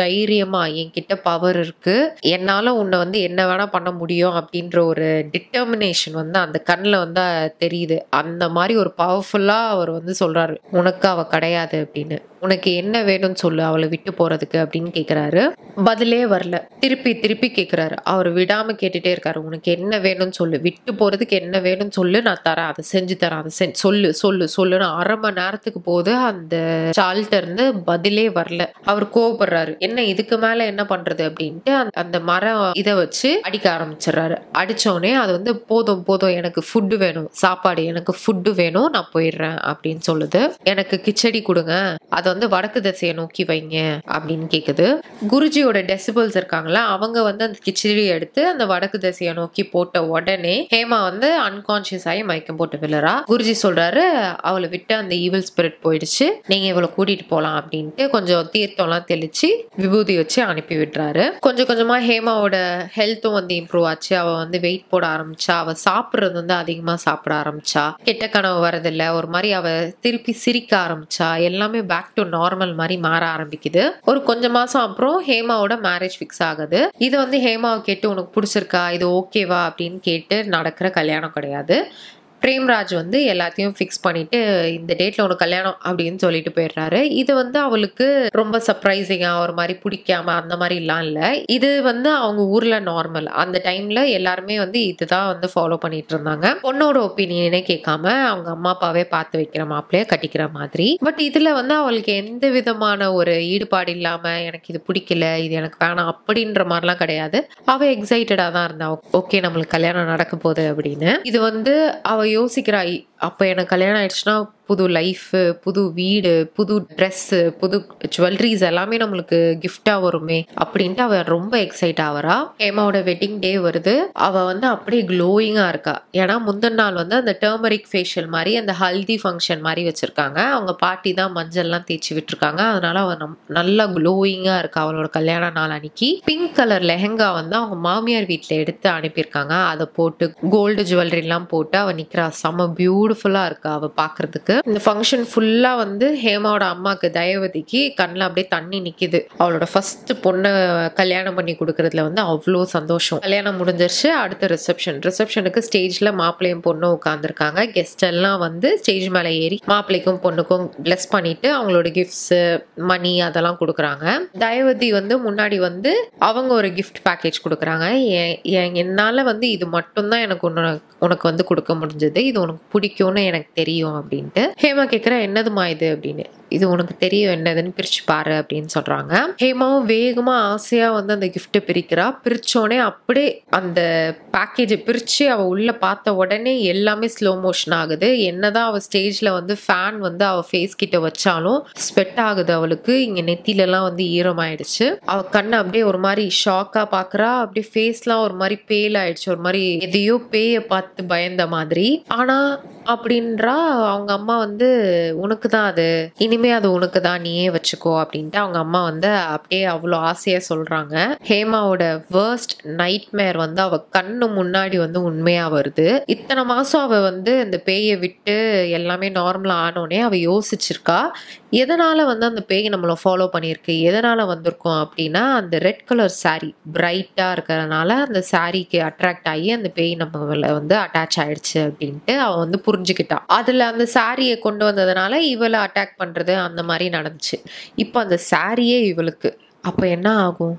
தைரியமா, என்கிட்ட பவர் இருக்கு, என்னால உன்னை வந்து என்ன வேணா பண்ண முடியும் அப்படின்ற ஒரு டிட்டர்மினேஷன் வந்து அந்த கண்ணில் வந்து தெரியுது. அந்த மாதிரி ஒரு பவர்ஃபுல்லா அவர் வந்து சொல்றாரு, உனக்கு அவ கிடையாது அப்படின்னு. உனக்கு என்ன வேணும்னு சொல்லு அவளை விட்டு போறதுக்கு அப்படின்னு கேக்குறாரு. பதிலே வரல. திருப்பி திருப்பி கேக்குறாரு. அவர் விடாம கேட்டுட்டே இருக்காரு. உனக்கு என்ன வேணும்னு சொல்லு, விட்டு போறதுக்கு என்ன வேணும்னு சொல்லு, நான் தரேன், அதை செஞ்சு தரேன், அதை சொல்லு சொல்லு சொல்லுன்னு 1/2 மணி நேரத்துக்கு போது அந்த சால்ட்ட இருந்து பதிலே வரல. அவர் கோவப்படுறாரு. என்ன இதுக்கு மேல என்ன பண்றது அப்படின்ட்டு அந்த மரம் இதை வச்சு அடிக்க ஆரம்பிச்சிடறாரு. அடிச்சோடனே அது வந்து போதும் போதும், எனக்கு ஃபுட்டு வேணும், சாப்பாடு, எனக்கு ஃபுட்டு வேணும், நான் போயிடுறேன் அப்படின்னு சொல்லுது. எனக்கு கிச்சடி கொடுங்க, அதை வந்து வடக்கு திசையை நோக்கி வைங்க அப்படின்னு கேக்குது. குருஜியோட டெசிபிள்ஸ் இருக்காங்களா, அவங்க வந்து அந்த கிச்சடி எடுத்து அந்த வடக்கு திசையை நோக்கி போட்ட உடனே ஹேமா வந்து அன்கான்சியஸ் ஆகி மயக்கம் போட்டு விழுறா. குருஜி சொல்றாரு, அவளை விட்டு அந்த ஈவில் ஸ்பிரிட் போயிடுச்சு, நீங்க இவளை கூட்டிட்டு போலாம் அப்படின்ட்டு கொஞ்சம் தீர்த்தம்லாம் தெளிச்சு விபூதி வச்சு அனுப்பி விடுறாரு. கொஞ்சம் கொஞ்சமா ஹேமாவோட ஹெல்த்தும் வந்து இம்ப்ரூவ் ஆச்சு. அவ வந்து வெயிட் போட ஆரம்பிச்சா, அவ சாப்பிடுறது வந்து அதிகமா சாப்பிட ஆரம்பிச்சா, கெட்ட கனவு வரதில்ல, ஒரு மாதிரி அவ திருப்பி சிரிக்க ஆரம்பிச்சா, எல்லாமே பேக் டு நார்மல் மாதிரி மாற ஆரம்பிக்குது. ஒரு கொஞ்ச மாசம் அப்புறம் ஹேமாவோட மேரேஜ் ஃபிக்ஸ் ஆகுது. இது வந்து ஹேமாவை கேட்டு உனக்கு பிடிச்சிருக்கா, இது ஓகேவா அப்படின்னு கேட்டு நடக்கிற கல்யாணம் கிடையாது. பிரேம்ராஜ் வந்து எல்லாத்தையும் ஃபிக்ஸ் பண்ணிட்டு இந்த டேட்ல உனக்கு கல்யாணம் அப்படின்னு சொல்லிட்டு போயிடுறாரு. இது வந்து அவளுக்கு ரொம்ப சர்ப்ரைசிங்கா ஒரு மாதிரி பிடிக்காம அந்த மாதிரிலாம் இல்லை. இது வந்து அவங்க ஊர்ல நார்மல். அந்த டைம்ல எல்லாருமே வந்து இதுதான் வந்து ஃபாலோ பண்ணிட்டு இருந்தாங்க. பொண்ணோட ஒப்பீனியனே கேட்காம அவங்க அம்மா அப்பாவே பார்த்து வைக்கிற மாப்பிள்ளைய கட்டிக்கிற மாதிரி. பட் இதுல வந்து அவளுக்கு எந்த விதமான ஒரு ஈடுபாடு இல்லாம எனக்கு இது பிடிக்கல, இது எனக்கு வேணாம் அப்படின்ற மாதிரிலாம் கிடையாது. அவ எக்ஸைட்டடா தான் இருந்தா. ஓகே நம்மளுக்கு கல்யாணம் நடக்க போகுது அப்படின்னு. இது வந்து அவ யோசிக்கிறா, அப்போ எனக்கு கல்யாணம் ஆயிடுச்சுன்னா புது லைஃப், புது வீடு, புது ட்ரெஸ்ஸு, புது ஜுவல்லரிஸ் எல்லாமே நம்மளுக்கு கிஃப்டா வருமே அப்படின்ட்டு அவ ரொம்ப எக்ஸைட் ஆவறா. ஹேமாவோட வெட்டிங் டே வருது. அவ வந்து அப்படியே க்ளோயிங்கா இருக்கா. ஏன்னா முந்தின நாள் வந்து அந்த டர்மரிக் ஃபேஷியல் மாதிரி அந்த ஹல்தி ஃபங்க்ஷன் மாதிரி வச்சிருக்காங்க. அவங்க பாட்டி தான் மஞ்சள்லாம் தேய்ச்சி விட்டுருக்காங்க. அதனால அவ நல்லா க்ளோயிங்கா இருக்கா. அவளோட கல்யாண நாள் அன்னைக்கு பிங்க் கலர் லெஹங்கா வந்து அவங்க மாமியார் வீட்டுல எடுத்து அனுப்பியிருக்காங்க. அதை போட்டு கோல்டு ஜுவல்லரி எல்லாம் போட்டு அவ நிக்கிறா. செம பியூட்டிஃபுல்லா இருக்கா அவ பாக்குறதுக்கு. இந்த ஃபங்க்ஷன் ஃபுல்லா வந்து ஹேமாவோட அம்மாக்கு தயவதிக்கு கண்ணில் அப்படியே தண்ணி நிக்குது. அவளோட ஃபர்ஸ்ட் பொண்ணை கல்யாணம் பண்ணி கொடுக்கறதுல வந்து அவ்வளோ சந்தோஷம். கல்யாணம் முடிஞ்சிருச்சு. அடுத்த ரிசப்ஷனுக்கு ஸ்டேஜ்ல மாப்பிள்ளையும் பொண்ணும் உட்காந்துருக்காங்க. கெஸ்ட் எல்லாம் வந்து ஸ்டேஜ் மேல ஏறி மாப்பிள்ளைக்கும் பொண்ணுக்கும் பிளஸ் பண்ணிட்டு அவங்களோட கிஃப்ட்ஸ், மணி அதெல்லாம் கொடுக்குறாங்க. தயவதி வந்து முன்னாடி வந்து அவங்க ஒரு கிஃப்ட் பேக்கேஜ் கொடுக்குறாங்க. என்னால வந்து இது மட்டும்தான் எனக்கு உனக்கு வந்து கொடுக்க முடிஞ்சது, இது உனக்கு பிடிக்கும்னு எனக்கு தெரியும் அப்படின்ட்டு. ஹேமா கேக்குற என்னதுமா இது அப்படின்னு. இது உனக்கு தெரியும் என்னதுன்னு பிரிச்சு பாரு அப்படின்னு சொல்றாங்க. ஹேமாவும் வேகமா ஆசையா வந்து அந்த கிஃப்ட்டை பிரிக்கிறா. பிரிச்சோடனே அப்படியே அந்த பேக்கேஜை பிரிச்சு அவ உள்ள பார்த்த உடனே எல்லாமே ஸ்லோ மோஷன் ஆகுது. என்னதான் அவ ஸ்டேஜ்ல வந்து ஃபேன் வந்து அவ ஃபேஸ் கிட்ட வச்சாலும் ஸ்வெட் ஆகுது அவளுக்கு. இங்க நெத்தில எல்லாம் வந்து ஈரமாயிடுச்சு. அவ கண்ணை அப்படியே ஒரு மாதிரி ஷாக்கா பாக்குறா. அப்படியே ஃபேஸ்லாம் ஒரு மாதிரி பேல் ஆயிடுச்சு. ஒரு மாதிரி எதையோ பேய பார்த்து பயந்த மாதிரி. ஆனா அப்படின்றா அவங்க அம்மா வந்து உனக்கு தான் அது, இனிமே அது உனக்கு தான், நீயே வச்சுக்கோ அப்படின்ட்டு அவங்க அம்மா வந்து அப்படியே அவ்வளோ ஆசையா சொல்றாங்க. ஹேமாவோட வேர்ஸ்ட் நைட்மேர் வந்து அவ கண்ணு முன்னாடி வந்து உண்மையா வருது. இத்தனை மாசம் அவ வந்து அந்த பேயை விட்டு எல்லாமே நார்மலா ஆனோடனே அவ யோசிச்சிருக்கா, எதனால வந்து அந்த பேய் நம்மளை ஃபாலோ பண்ணியிருக்கு, எதனால வந்திருக்கோம் அப்படின்னா அந்த ரெட் கலர் சாரி பிரைட்டா இருக்கிறதுனால அந்த சாரிக்கு அட்ராக்ட் ஆகி அந்த பேய் நம்மள வந்து அட்டாச் ஆயிடுச்சு அப்படின்ட்டு அவ வந்து புரிஞ்சுக்கிட்டா. அதுல அந்த சாரியை கொண்டு வந்ததுனால இவளை அட்டாக் பண்றது அந்த மாதிரி நடந்துச்சு. இப்போ அந்த சாரியே இவளுக்கு, அப்ப என்ன ஆகும்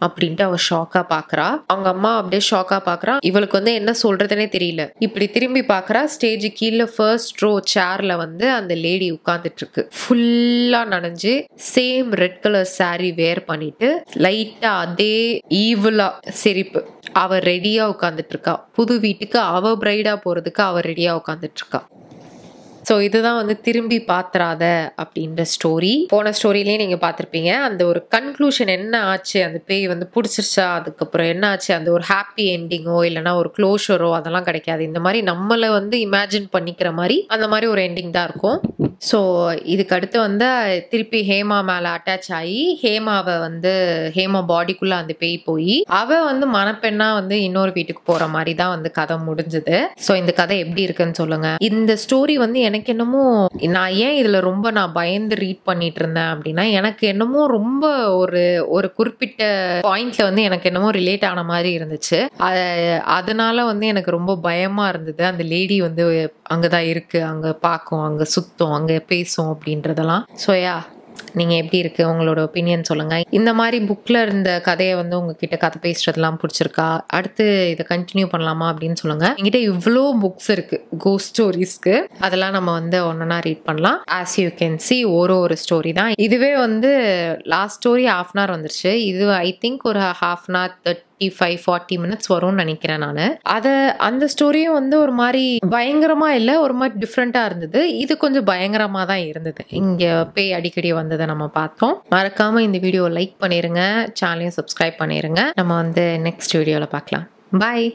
அப்படின்ட்டு அவ ஷாக்கா பாக்குறா. அவங்க அம்மா அப்படியே ஷாக்கா பாக்குறா. இவளுக்கு வந்து என்ன சொல்றதுனே தெரியல. இப்படி திரும்பி பாக்குறா. ஸ்டேஜ் கீழே ஃபர்ஸ்ட் ரோ சேர்ல வந்து அந்த லேடி உட்கார்ந்துட்டு இருக்கு. ஃபுல்லா நனைஞ்சு சேம் ரெட் கலர் சாரி வேர் பண்ணிட்டு லைட்டா அதே ஈவலா சிரிப்பு. அவ ரெடியா உட்கார்ந்துட்டு இருக்கா. புது வீட்டுக்கு அவ பிரைடா போறதுக்கு அவ ரெடியா உட்கார்ந்துட்டு இருக்கா. ஸோ இதுதான் வந்து திரும்பி பாத்திராத அப்படின்ற ஸ்டோரி. போன ஸ்டோரியிலேயே நீங்க பார்த்துருப்பீங்க. அந்த ஒரு கன்க்ளூஷன் என்ன ஆச்சு, அந்த பேய் வந்து பிடிச்சிருச்சா, அதுக்கப்புறம் என்ன ஆச்சு, அந்த ஒரு ஹாப்பி எண்டிங்கோ இல்லைன்னா ஒரு க்ளோஷரோ அதெல்லாம் கிடைக்காது. இந்த மாதிரி நம்மளை வந்து இமேஜின் பண்ணிக்கிற மாதிரி அந்த மாதிரி ஒரு எண்டிங் தான் இருக்கும். ஸோ இதுக்கு அடுத்து வந்து திருப்பி ஹேமா மேலே அட்டாச் ஆகி ஹேமாவை வந்து ஹேமா பாடிக்குள்ள அந்த பேய் போய் அவ வந்து மணப்பெண்ணா வந்து இன்னொரு வீட்டுக்கு போற மாதிரி தான் வந்து கதை முடிஞ்சது. ஸோ இந்த கதை எப்படி இருக்குன்னு சொல்லுங்க. இந்த ஸ்டோரி வந்து எனக்கு என்னமோ, நான் ஏன் இதுல ரொம்ப நான் பயந்து ரீட் பண்ணிட்டு இருந்தேன் அப்படின்னா, எனக்கு என்னமோ ரொம்ப ஒரு குறிப்பிட்ட பாயிண்ட்ல வந்து எனக்கு என்னமோ ரிலேட் ஆன மாதிரி இருந்துச்சு. அதனால வந்து எனக்கு ரொம்ப பயமா இருந்தது. அந்த லேடி வந்து அங்கதான் இருக்கு, அங்க பார்க்கும், அங்க சுத்தும், அங்க பேசும் அப்படின்றதெல்லாம். ஸோ நீங்க எப்படி இருக்கு உங்களோட ஒப்பீனியன் சொல்லுங்க. இந்த மாதிரி புக்ல இருந்த கதையை வந்து உங்ககிட்ட கதை பேசுறதுலாம் பிடிச்சிருக்கா, அடுத்து இதை கண்டினியூ பண்ணலாமா அப்படின்னு சொல்லுங்க. என்கிட்ட இவ்வளோ புக்ஸ் இருக்கு கோஸ்ட் ஸ்டோரிஸ்க்கு, அதெல்லாம் நம்ம வந்து ஒன்னொன்னா ரீட் பண்ணலாம். ஆஸ் யூ கேன் சி ஒரு ஸ்டோரி தான். இதுவே வந்து லாஸ்ட் ஸ்டோரி 1/2 hour வந்துருச்சு. இது ஐ திங்க் ஒரு 1/2 hour 35-40 minutes வரும்னு நினைக்கிறேன் நான். அந்த ஸ்டோரியும் வந்து ஒரு மாதிரி பயங்கரமா இல்லை, ஒரு மாதிரி டிஃப்ரெண்டா இருந்தது. இது கொஞ்சம் பயங்கரமா தான் இருந்தது. இங்க பேய் அடிக்கடி வந்ததை நம்ம பார்த்தோம். மறக்காம இந்த வீடியோ லைக் பண்ணிருங்க, சேனலையும் சப்ஸ்கிரைப் பண்ணிருங்க. நம்ம வந்து நெக்ஸ்ட் வீடியோல பார்க்கலாம். பாய்.